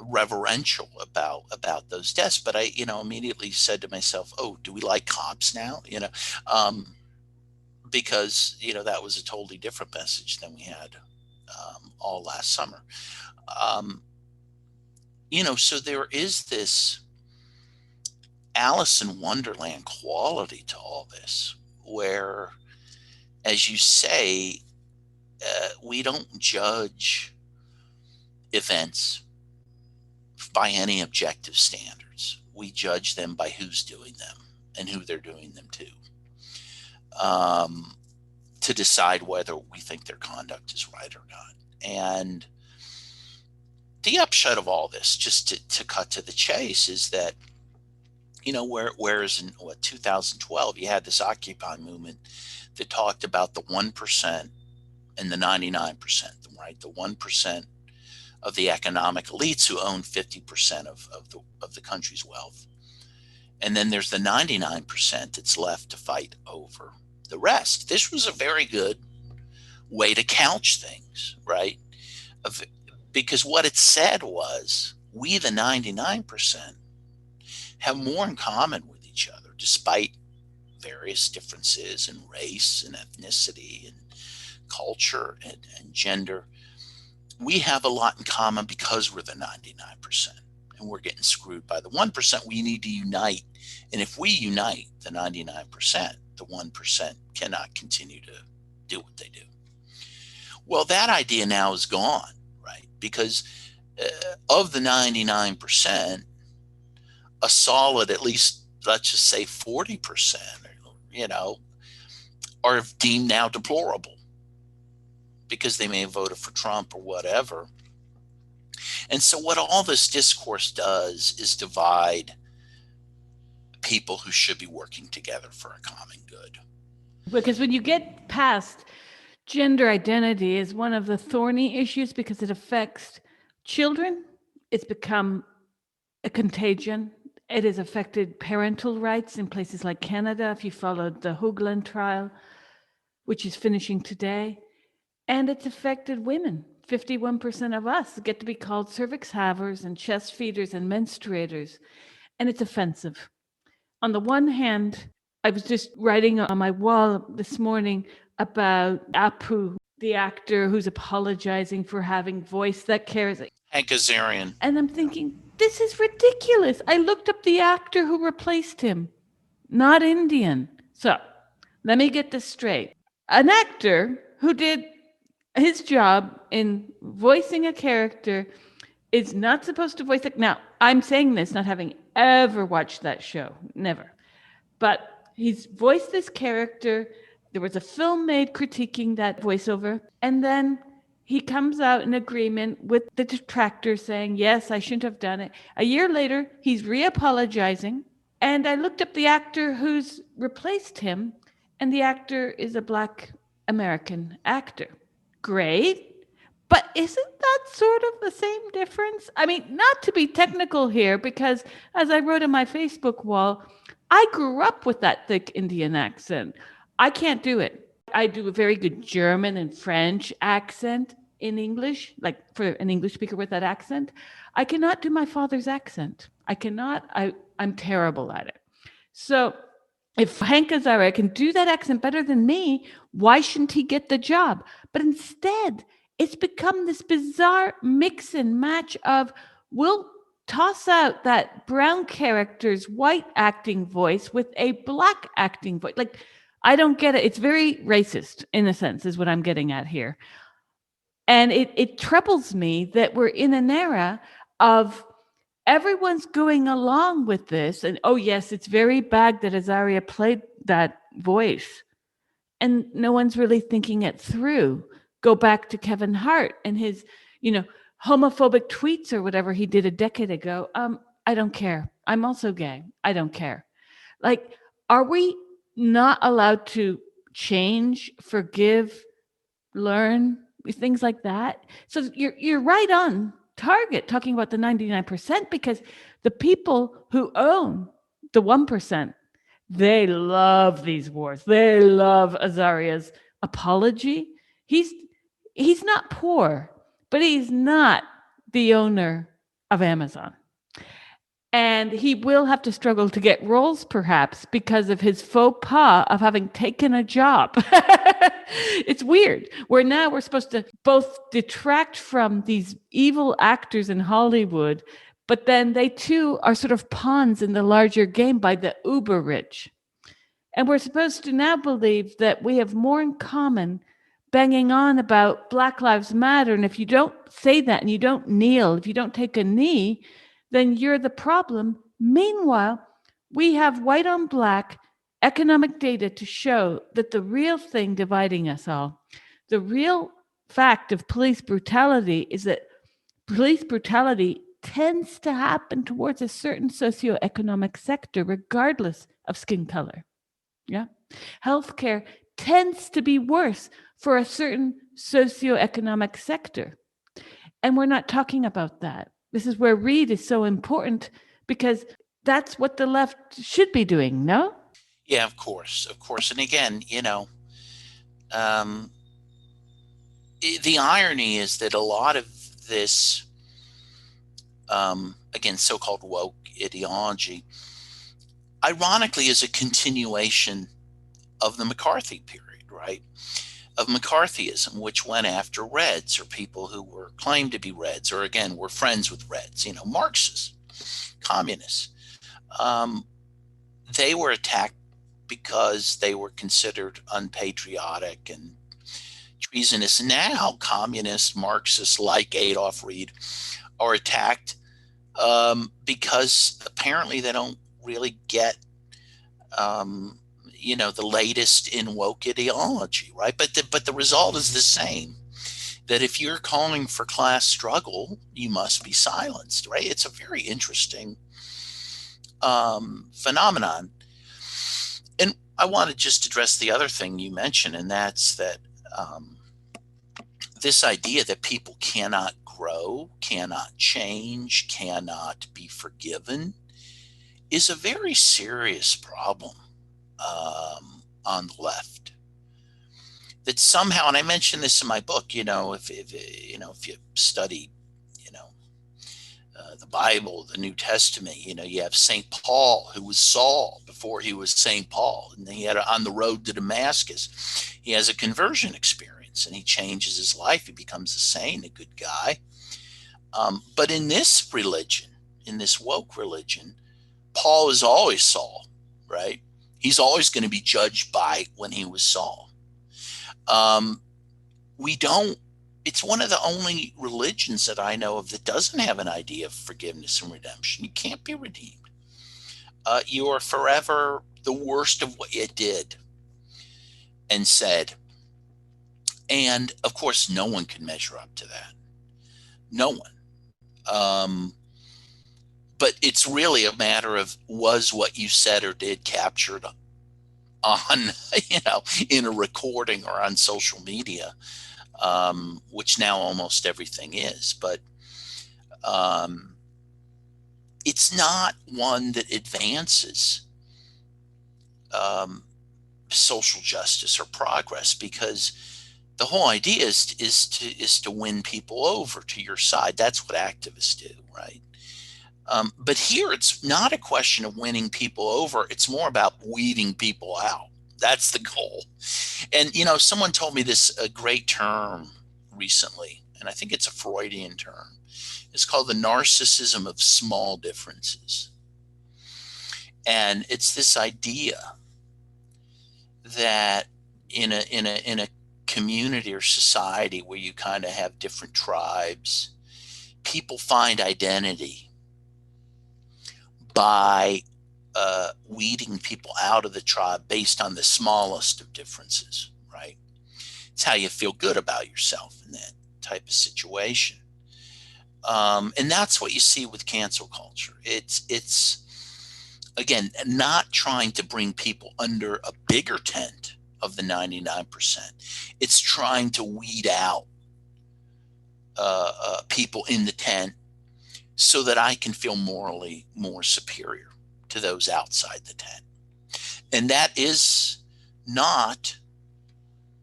reverential about those deaths. But I, immediately said to myself, "Oh, do we like cops now?" Because that was a totally different message than we had all last summer. Um, so there is this Alice in Wonderland quality to all this, where, as you say, we don't judge events by any objective standards. We judge them by who's doing them and who they're doing them to decide whether we think their conduct is right or not. And the upshot of all this, just to cut to the chase, is that, whereas in 2012, you had this Occupy movement that talked about the 1% and the 99%, right? The 1% of the economic elites who own 50% of the country's wealth. And then there's the 99% that's left to fight over the rest. This was a very good way to couch things, right? Because what it said was, we, the 99%, have more in common with each other, despite various differences in race and ethnicity and culture and gender. We have a lot in common because we're the 99%, and we're getting screwed by the 1%. We need to unite. And if we unite the 99%, the 1% cannot continue to do what they do. Well, that idea now is gone, right? Because of the 99%, a solid, at least, let's just say 40%, are deemed now deplorable because they may have voted for Trump or whatever. And so what all this discourse does is divide people who should be working together for a common good. Because when you get past gender identity is one of the thorny issues because it affects children. It's become a contagion. It has affected parental rights in places like Canada, if you followed the Hoagland trial, which is finishing today. And it's affected women. 51% of us get to be called cervix havers and chest feeders and menstruators. And it's offensive. On the one hand, I was just writing on my wall this morning about Apu, the actor who's apologizing for having voice that cares. Hank Azarian. And I'm thinking, this is ridiculous. I looked up the actor who replaced him, not Indian. So let me get this straight. An actor who did his job in voicing a character is not supposed to voice it. Now, I'm saying this not having ever watched that show, never. But he's voiced this character. There was a film made critiquing that voiceover. And then he comes out in agreement with the detractors saying, yes, I shouldn't have done it. A year later, he's re-apologizing. And I looked up the actor who's replaced him, and the actor is a Black American actor. Great. But isn't that sort of the same difference? I mean, not to be technical here, because as I wrote on my Facebook wall, I grew up with that thick Indian accent. I can't do it. I do a very good German and French accent in English, like for an English speaker with that accent. I cannot do my father's accent. I cannot. I'm terrible at it. So if Hank Azaria can do that accent better than me, why shouldn't he get the job? But instead, it's become this bizarre mix and match of, we'll toss out that brown character's white acting voice with a Black acting voice. Like, I don't get it. It's very racist, in a sense, is what I'm getting at here. And it troubles me that we're in an era of everyone's going along with this. And, oh, yes, it's very bad that Azaria played that voice. And no one's really thinking it through. Go back to Kevin Hart and his, homophobic tweets or whatever he did a decade ago. I don't care. I'm also gay. I don't care. Like, are we not allowed to change, forgive, learn, things like that? So you're right on target talking about the 99%, because the people who own the 1%, They love these wars. They love Azaria's apology. He's he's not poor, but he's not the owner of Amazon. And he will have to struggle to get roles, perhaps, because of his faux pas of having taken a job. It's weird. Where now we're supposed to both detract from these evil actors in Hollywood, but then they too are sort of pawns in the larger game by the uber rich. And we're supposed to now believe that we have more in common banging on about Black Lives Matter. And if you don't say that and you don't kneel, if you don't take a knee, then you're the problem. Meanwhile, we have white on black economic data to show that the real thing dividing us all, the real fact of police brutality is that police brutality tends to happen towards a certain socioeconomic sector, regardless of skin color. Yeah. Healthcare tends to be worse for a certain socioeconomic sector. And we're not talking about that. This is where Reed is so important because that's what the left should be doing, no? Yeah, of course. And again, the irony is that a lot of this, again, so-called woke ideology, ironically, is a continuation of the McCarthy period, right? Of McCarthyism, which went after Reds or people who were claimed to be Reds, or again, were friends with Reds, Marxists, communists. They were attacked because they were considered unpatriotic and treasonous. Now, communists, Marxists like Adolf Reed are attacked because apparently they don't really get the latest in woke ideology, right? But the result is the same. That if you're calling for class struggle, you must be silenced, right? It's a very interesting phenomenon. And I want to just address the other thing you mentioned, and that's that this idea that people cannot grow, cannot change, cannot be forgiven is a very serious problem on the left. That somehow, and I mentioned this in my book, if you study, the Bible, the New Testament, you have St. Paul, who was Saul before he was St. Paul, and he had on the road to Damascus, he has a conversion experience, and he changes his life. He becomes a saint, a good guy. But in this religion, in this woke religion, Paul is always Saul, right? He's always going to be judged by when he was Saul. It's one of the only religions that I know of that doesn't have an idea of forgiveness and redemption. You can't be redeemed. You are forever the worst of what you did and said. And of course, no one can measure up to that. No one. But it's really a matter of, was what you said or did captured on, in a recording or on social media, which now almost everything is. But it's not one that advances social justice or progress, because the whole idea is to win people over to your side. That's what activists do, right? But here it's not a question of winning people over. It's more about weeding people out. That's the goal. And, someone told me a great term recently, and I think it's a Freudian term. It's called the narcissism of small differences. And it's this idea that in a community or society where you kind of have different tribes, people find identity by weeding people out of the tribe based on the smallest of differences, right? It's how you feel good about yourself in that type of situation. And that's what you see with cancel culture. It's again, not trying to bring people under a bigger tent of the 99%. It's trying to weed out people in the tent so that I can feel morally more superior to those outside the tent. And that is not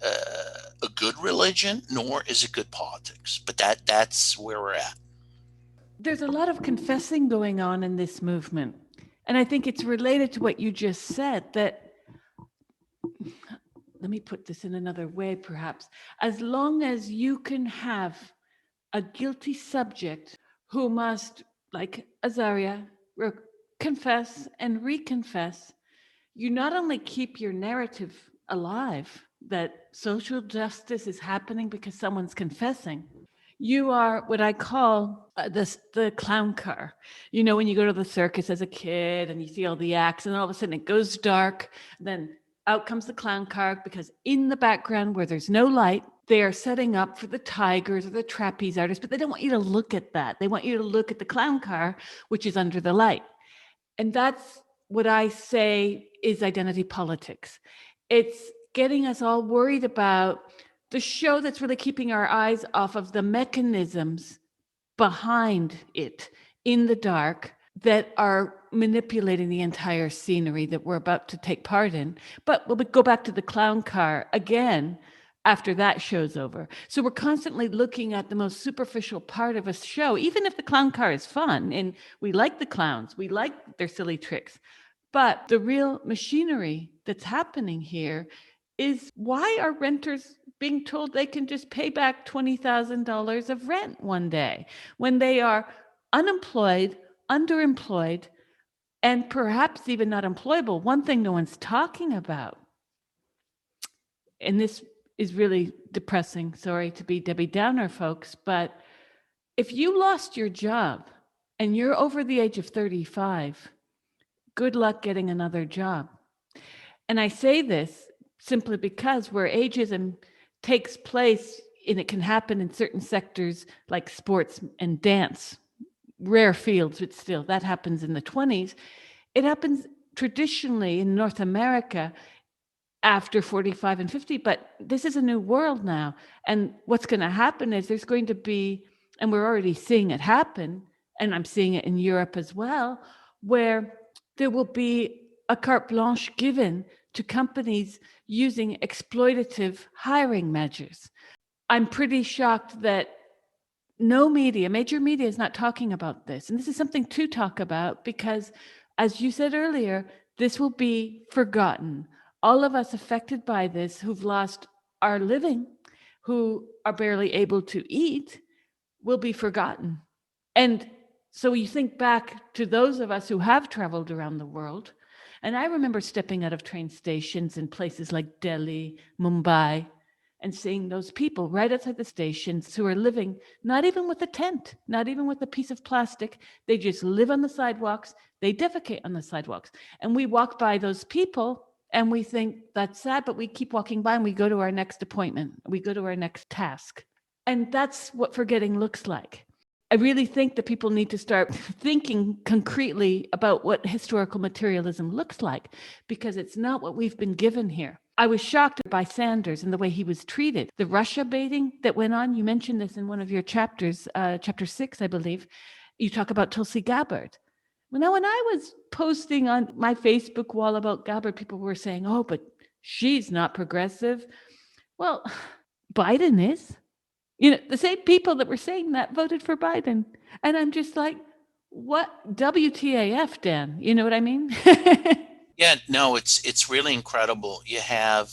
a good religion, nor is it good politics. But that's where we're at. There's a lot of confessing going on in this movement. And I think it's related to what you just said that, let me put this in another way, perhaps. As long as you can have a guilty subject who must, like Azaria, confess and reconfess, you not only keep your narrative alive that social justice is happening because someone's confessing, you are what I call the clown car. You know, when you go to the circus as a kid and you see all the acts, and all of a sudden it goes dark, then out comes the clown car because in the background where there's no light, they are setting up for the tigers or the trapeze artists, but they don't want you to look at that. They want you to look at the clown car, which is under the light. And that's what I say is identity politics. It's getting us all worried about the show that's really keeping our eyes off of the mechanisms behind it in the dark that are manipulating the entire scenery that we're about to take part in. But we'll go back to the clown car again after that show's over. So we're constantly looking at the most superficial part of a show, even if the clown car is fun and we like the clowns, we like their silly tricks. But the real machinery that's happening here is why are renters being told they can just pay back $20,000 of rent one day when they are unemployed, underemployed, and perhaps even not employable? One thing no one's talking about, and this is really depressing, sorry to be Debbie Downer, folks, but if you lost your job and you're over the age of 35, good luck getting another job. And I say this simply because where ageism takes place, and it can happen in certain sectors like sports and dance, rare fields, but still that happens in the 20s. It happens traditionally in North America after 45 and 50, but this is a new world now. And what's going to happen is there's going to be, and we're already seeing it happen, and I'm seeing it in Europe as well, where there will be a carte blanche given to companies using exploitative hiring measures. I'm pretty shocked that no media, major media, is not talking about this. And this is something to talk about because, as you said earlier, this will be forgotten. All of us affected by this who've lost our living, who are barely able to eat, will be forgotten. And so you think back to those of us who have traveled around the world, and I remember stepping out of train stations in places like Delhi, Mumbai, and seeing those people right outside the stations who are living not even with a tent, not even with a piece of plastic. They just live on the sidewalks. They defecate on the sidewalks. And we walk by those people and we think that's sad, but we keep walking by and we go to our next appointment. We go to our next task. And that's what forgetting looks like. I really think that people need to start thinking concretely about what historical materialism looks like, because it's not what we've been given here. I was shocked by Sanders and the way he was treated. The Russia baiting that went on, you mentioned this in one of your chapters, chapter 6, I believe. You talk about Tulsi Gabbard. Well, now, when I was posting on my Facebook wall about Gabbard, people were saying, oh, but she's not progressive. Well, Biden is. You know, the same people that were saying that voted for Biden. And I'm just like, what? WTAF, Dan? You know what I mean? Yeah, no, it's really incredible. You have,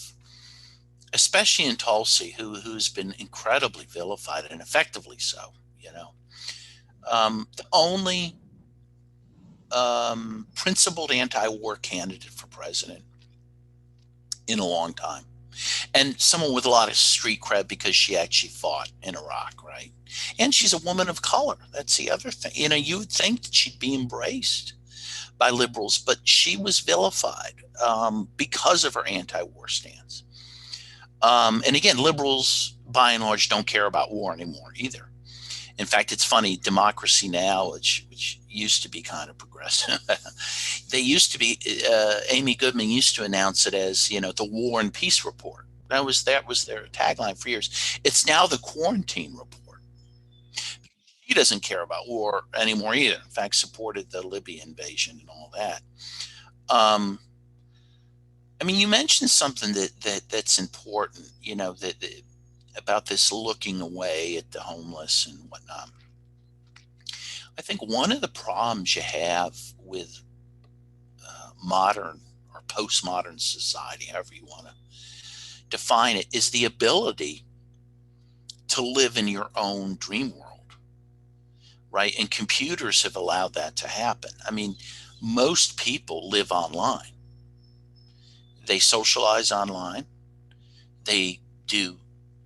especially in Tulsi, who's been incredibly vilified and effectively so. You know, the only principled anti-war candidate for president in a long time, and someone with a lot of street cred because she actually fought in Iraq, right? And she's a woman of color. That's the other thing. You know, you would think that she'd be embraced by liberals, but she was vilified because of her anti-war stance. And again, liberals, by and large, don't care about war anymore either. In fact, it's funny, Democracy Now!, which used to be kind of progressive, they used to be, Amy Goodman used to announce it as, you know, the War and Peace Report. That was their tagline for years. It's now the Quarantine Report. She doesn't care about war anymore either. In fact, supported the Libya invasion and all that. I mean, you mentioned something that's important, about this looking away at the homeless and whatnot. I think one of the problems you have with modern or postmodern society, however you want to define it, is the ability to live in your own dream world, right? And computers have allowed that to happen. I mean, most people live online. They socialize online. They do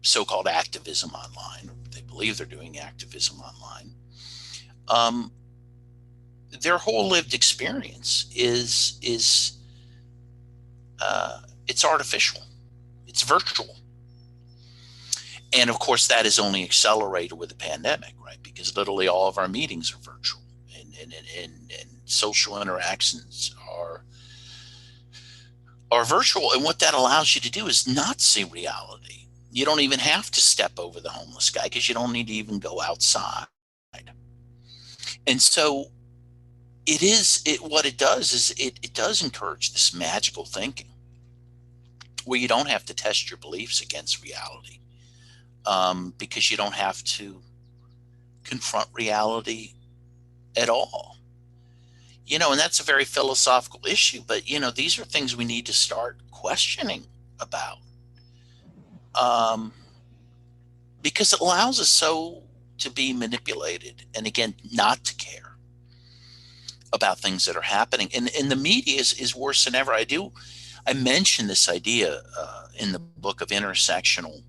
so-called activism online. They believe they're doing activism online. Um, their whole lived experience is it's artificial. It's virtual. And of course, that is only accelerated with the pandemic, right? Because literally all of our meetings are virtual, and social interactions are virtual. And what that allows you to do is not see reality. You don't even have to step over the homeless guy because you don't need to even go outside. And so what it does is it does encourage this magical thinking where you don't have to test your beliefs against reality, because you don't have to confront reality at all. And that's a very philosophical issue, but these are things we need to start questioning about, um, because it allows us so to be manipulated and, again, not to care about things that are happening. And the media is worse than ever. I mentioned this idea in the book of intersectional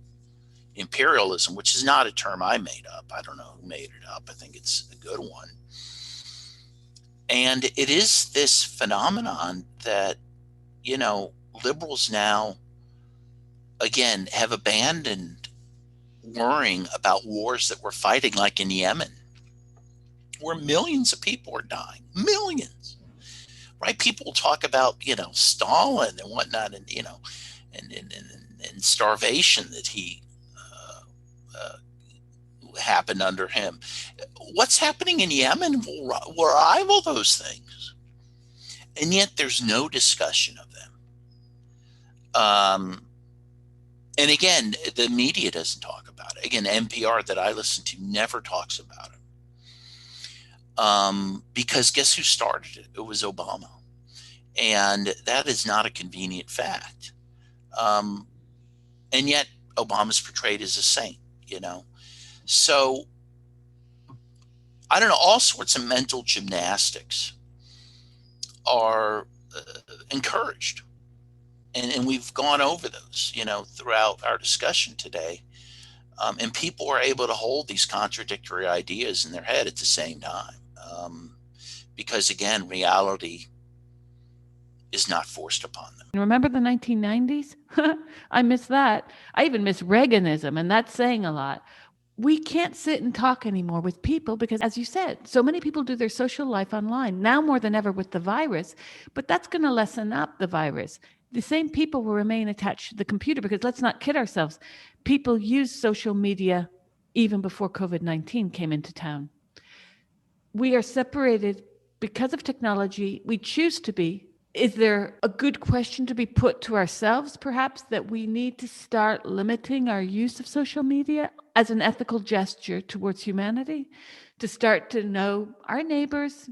imperialism, which is not a term I made up. I don't know who made it up. I think it's a good one. And it is this phenomenon that, liberals now, again, have abandoned worrying about wars that we're fighting, like in Yemen, where millions of people are dying. Millions. Right? People talk about, Stalin and whatnot, and, and starvation that he happened under him. What's happening in Yemen will rival those things. And yet there's no discussion of them. And again, the media doesn't talk about it. Again, NPR that I listen to never talks about it. Because guess who started it? It was Obama. And that is not a convenient fact. And yet Obama's portrayed as a saint, So I don't know, all sorts of mental gymnastics are encouraged. And we've gone over those, throughout our discussion today. And people are able to hold these contradictory ideas in their head at the same time. Because, again, reality is not forced upon them. Remember the 1990s? I miss that. I even miss Reaganism, and that's saying a lot. We can't sit and talk anymore with people because, as you said, so many people do their social life online, now more than ever with the virus, but that's going to lessen up the virus. The same people will remain attached to the computer because, let's not kid ourselves, people use social media even before COVID-19 came into town. We are separated because of technology. We choose to be. Is there a good question to be put to ourselves, perhaps, that we need to start limiting our use of social media as an ethical gesture towards humanity, to start to know our neighbors,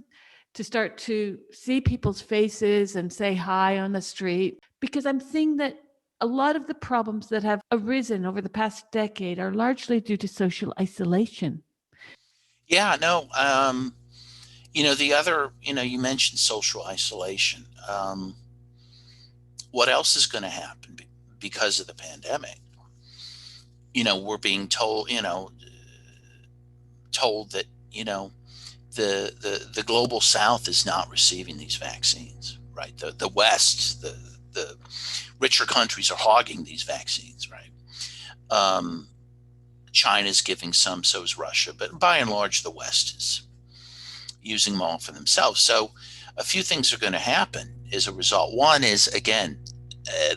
to start to see people's faces and say hi on the street? Because I'm seeing that a lot of the problems that have arisen over the past decade are largely due to social isolation. Yeah, no. The other, you mentioned social isolation. What else is going to happen because of the pandemic? We're being told, that, the global South is not receiving these vaccines, right? The West, the richer countries are hogging these vaccines, right? China's giving some, so is Russia, but by and large, the West is using them all for themselves. So a few things are going to happen as a result. One is, again,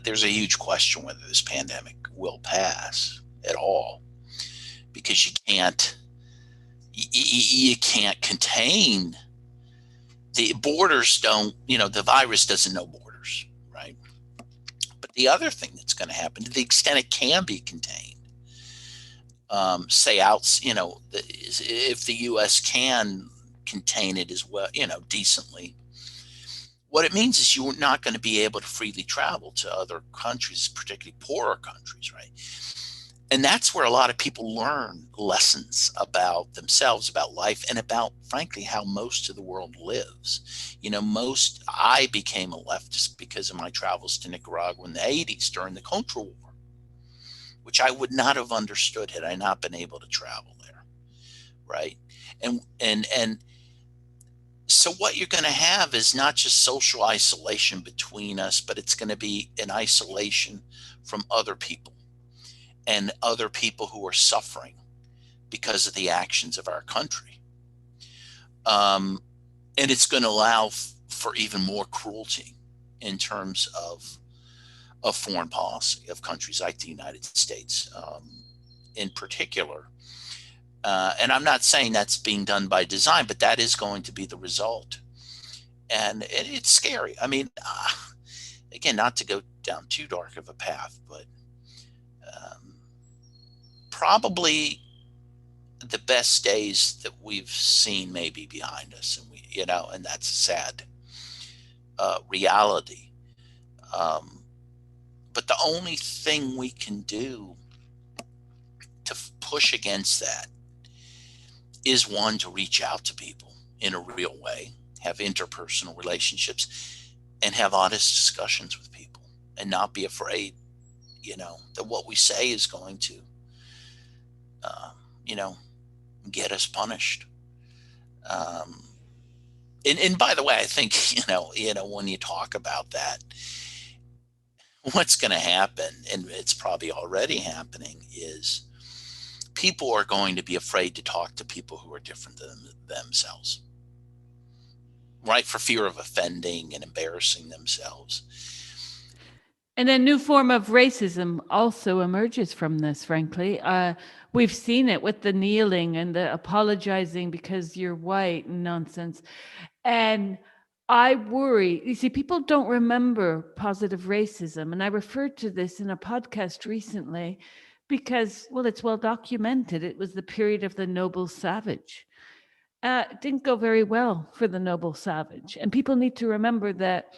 there's a huge question whether this pandemic will pass at all, because you can't contain the borders. The virus doesn't know borders, right? The other thing that's going to happen, to the extent it can be contained, say out, if the U.S. can contain it as well, decently, what it means is you're not going to be able to freely travel to other countries, particularly poorer countries, right? And that's where a lot of people learn lessons about themselves, about life, and about, frankly, how most of the world lives. I became a leftist because of my travels to Nicaragua in the 80s during the Contra War, which I would not have understood had I not been able to travel there, right? And so what you're going to have is not just social isolation between us, but it's going to be an isolation from other people and other people who are suffering because of the actions of our country. And it's going to allow for even more cruelty in terms of foreign policy of countries like the United States, in particular. And I'm not saying that's being done by design, but that is going to be the result. And it's scary. I mean, again, not to go down too dark of a path, but probably the best days that we've seen may be behind us, and that's a sad reality. But the only thing we can do to push against that is, one, to reach out to people in a real way, have interpersonal relationships, and have honest discussions with people, and not be afraid, that what we say is going to, get us punished. And by the way, I think, when you talk about that, what's going to happen, and it's probably already happening, is people are going to be afraid to talk to people who are different than themselves, right? For fear of offending and embarrassing themselves. And a new form of racism also emerges from this, frankly. We've seen it with the kneeling and the apologizing because you're white nonsense. And I worry, you see, people don't remember positive racism. And I referred to this in a podcast recently because, well, it's well documented. It was the period of the noble savage. It didn't go very well for the noble savage. And people need to remember that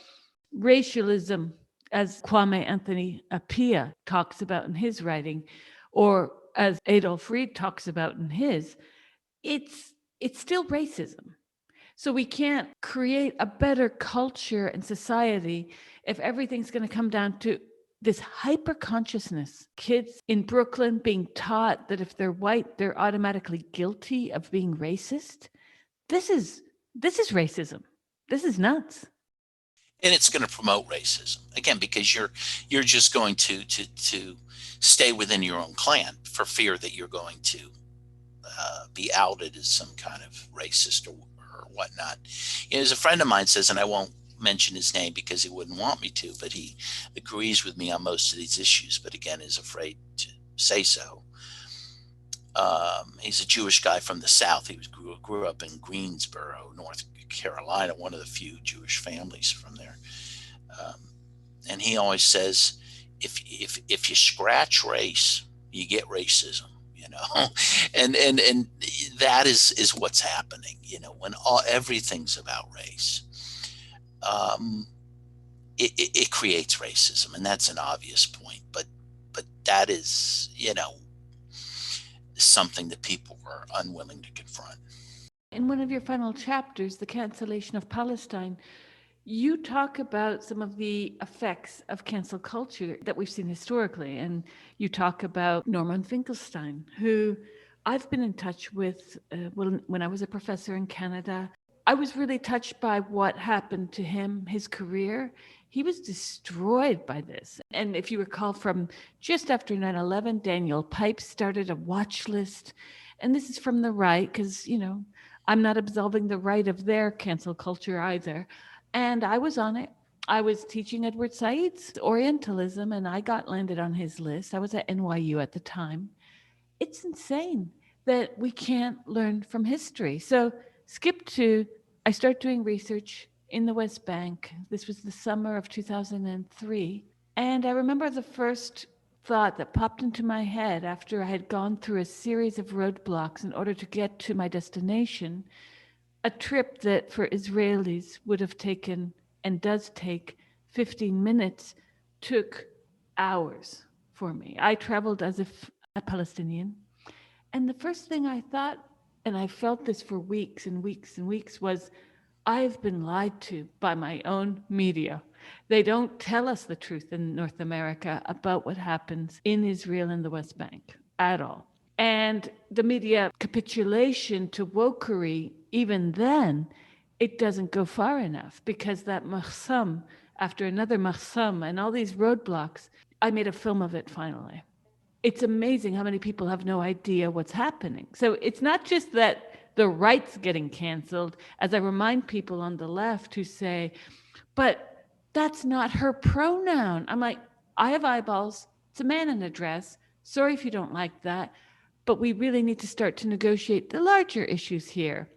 racialism, as Kwame Anthony Appiah talks about in his writing, or as Adolf Reed talks about in his, it's still racism. So we can't create a better culture and society if everything's going to come down to this hyper consciousness. Kids in Brooklyn being taught that if they're white, they're automatically guilty of being racist. This is racism. This is nuts. And it's going to promote racism, again, because you're just going to stay within your own clan for fear that you're going to be outed as some kind of racist or whatnot. As a friend of mine says, and I won't mention his name because he wouldn't want me to, but he agrees with me on most of these issues, but again is afraid to say so. He's a Jewish guy from the South. He grew up in Greensboro, North Carolina, one of the few Jewish families from there. And he always says, if you scratch race, you get racism, and that is what's happening, when everything's about race. It creates racism, and that's an obvious point, but that is, something that people are unwilling to confront. In one of your final chapters, The Cancellation of Palestine, you talk about some of the effects of cancel culture that we've seen historically. And you talk about Norman Finkelstein, who I've been in touch with when I was a professor in Canada. I was really touched by what happened to him, his career. He was destroyed by this. And if you recall, from just after 9/11, Daniel Pipes started a watch list. And this is from the right, because, I'm not absolving the right of their cancel culture either. And I was on it. I was teaching Edward Said's Orientalism, and I got landed on his list. I was at NYU at the time. It's insane that we can't learn from history. So skip to, I start doing research in the West Bank. This was the summer of 2003. And I remember the first thought that popped into my head after I had gone through a series of roadblocks in order to get to my destination, a trip that for Israelis would have taken and does take 15 minutes took hours for me. I traveled as if a Palestinian. And the first thing I thought, and I felt this for weeks and weeks and weeks, was I've been lied to by my own media. They don't tell us the truth in North America about what happens in Israel and the West Bank at all. And the media capitulation to wokery, even then, it doesn't go far enough because that mahsam after another mahsam and all these roadblocks, I made a film of it finally. It's amazing how many people have no idea what's happening. So it's not just that the right's getting canceled, as I remind people on the left who say, but that's not her pronoun. I'm like, I have eyeballs. It's a man in a dress. Sorry if you don't like that. But we really need to start to negotiate the larger issues here.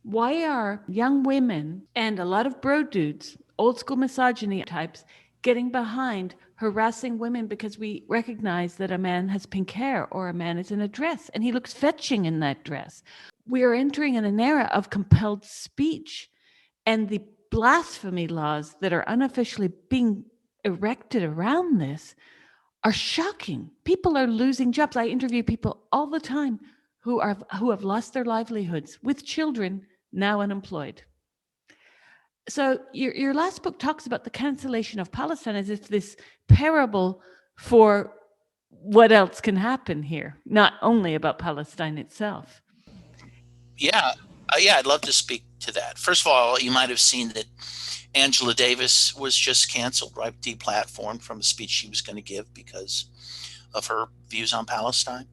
Why are young women and a lot of bro dudes, old school misogyny types, getting behind harassing women because we recognize that a man has pink hair or a man is in a dress and he looks fetching in that dress? We are entering in an era of compelled speech, and the blasphemy laws that are unofficially being erected around this are shocking. People are losing jobs. I interview people all the time who have lost their livelihoods with children now unemployed. So your last book talks about the cancellation of Palestine as if this parable for what else can happen here, not only about Palestine itself. Yeah, yeah, I'd love to speak to that. First of all, you might have seen that Angela Davis was just canceled, right? Deplatformed from a speech she was going to give because of her views on Palestine.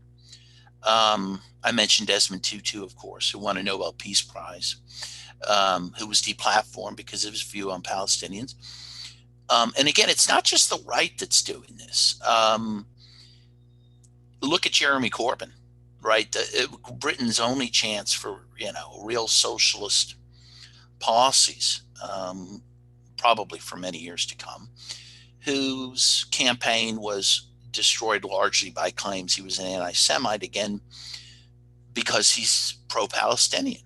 I mentioned Desmond Tutu, of course, who won a Nobel Peace Prize, who was deplatformed because of his view on Palestinians. And again, it's not just the right that's doing this. Look at Jeremy Corbyn, right? Britain's only chance for real socialist policies, probably for many years to come, whose campaign was destroyed largely by claims he was an anti-Semite, again, because he's pro-Palestinian.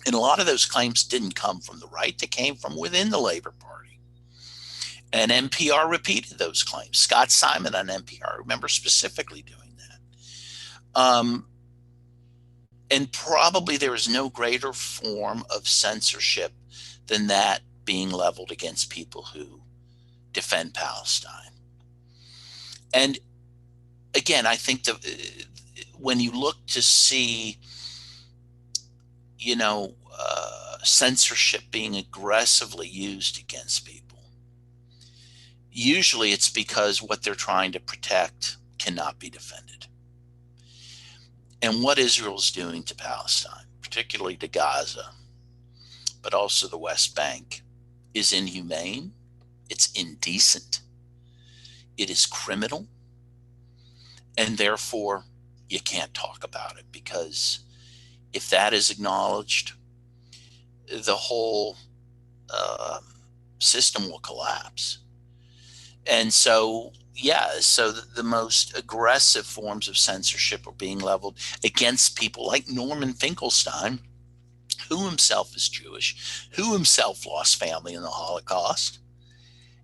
And a lot of those claims didn't come from the right. They came from within the Labour Party. And NPR repeated those claims. Scott Simon on NPR, I remember specifically doing that. And probably there is no greater form of censorship than that being leveled against people who defend Palestine. And again, I think when you look to see, censorship being aggressively used against people, usually it's because what they're trying to protect cannot be defended. And what Israel's doing to Palestine, particularly to Gaza, but also the West Bank, is inhumane. It's indecent. It is criminal. And therefore, you can't talk about it, because if that is acknowledged, the whole system will collapse. And so, so the most aggressive forms of censorship are being leveled against people like Norman Finkelstein, who himself is Jewish, who himself lost family in the Holocaust.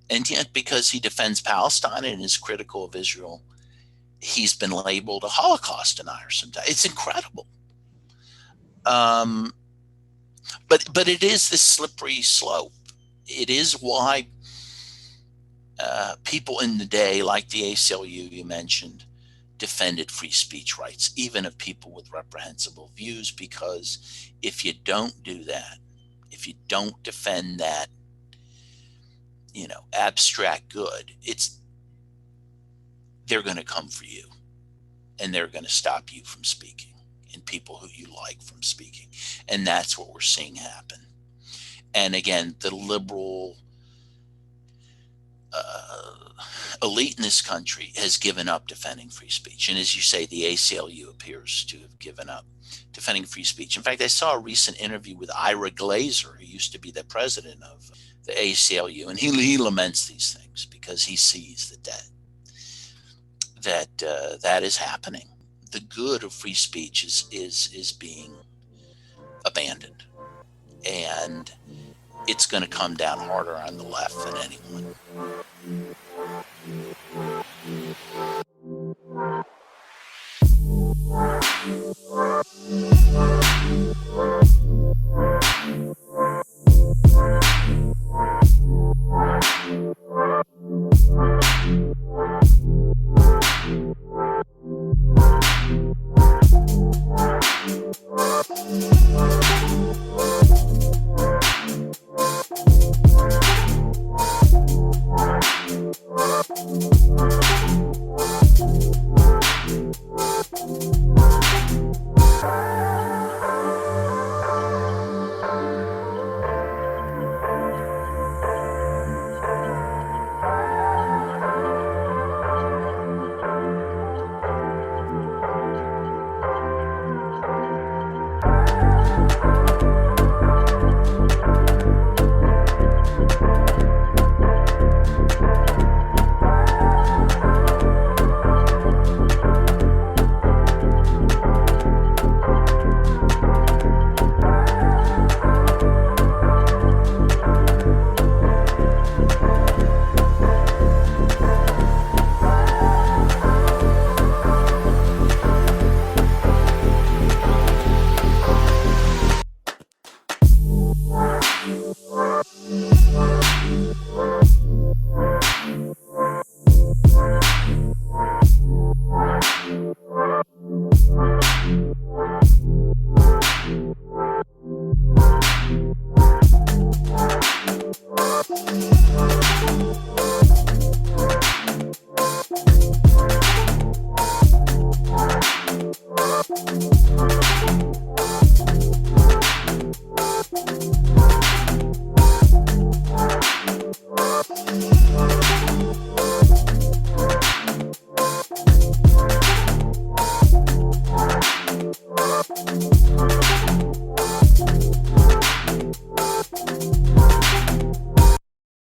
And yet, because he defends Palestine and is critical of Israel, he's been labeled a Holocaust denier sometimes. It's incredible. But it is this slippery slope. It is why people in the day, like the ACLU you mentioned, defended free speech rights, even of people with reprehensible views, because if you don't do that, if you don't defend that, abstract good, they're going to come for you, and they're going to stop you from speaking, and people who you like from speaking. And that's what we're seeing happen. And again, the liberal elite in this country has given up defending free speech. And as you say, the ACLU appears to have given up defending free speech. In fact, I saw a recent interview with Ira Glazer, who used to be the president of the ACLU, and he laments these things because he sees that is happening. The good of free speech is being abandoned, and it's going to come down harder on the left than anyone.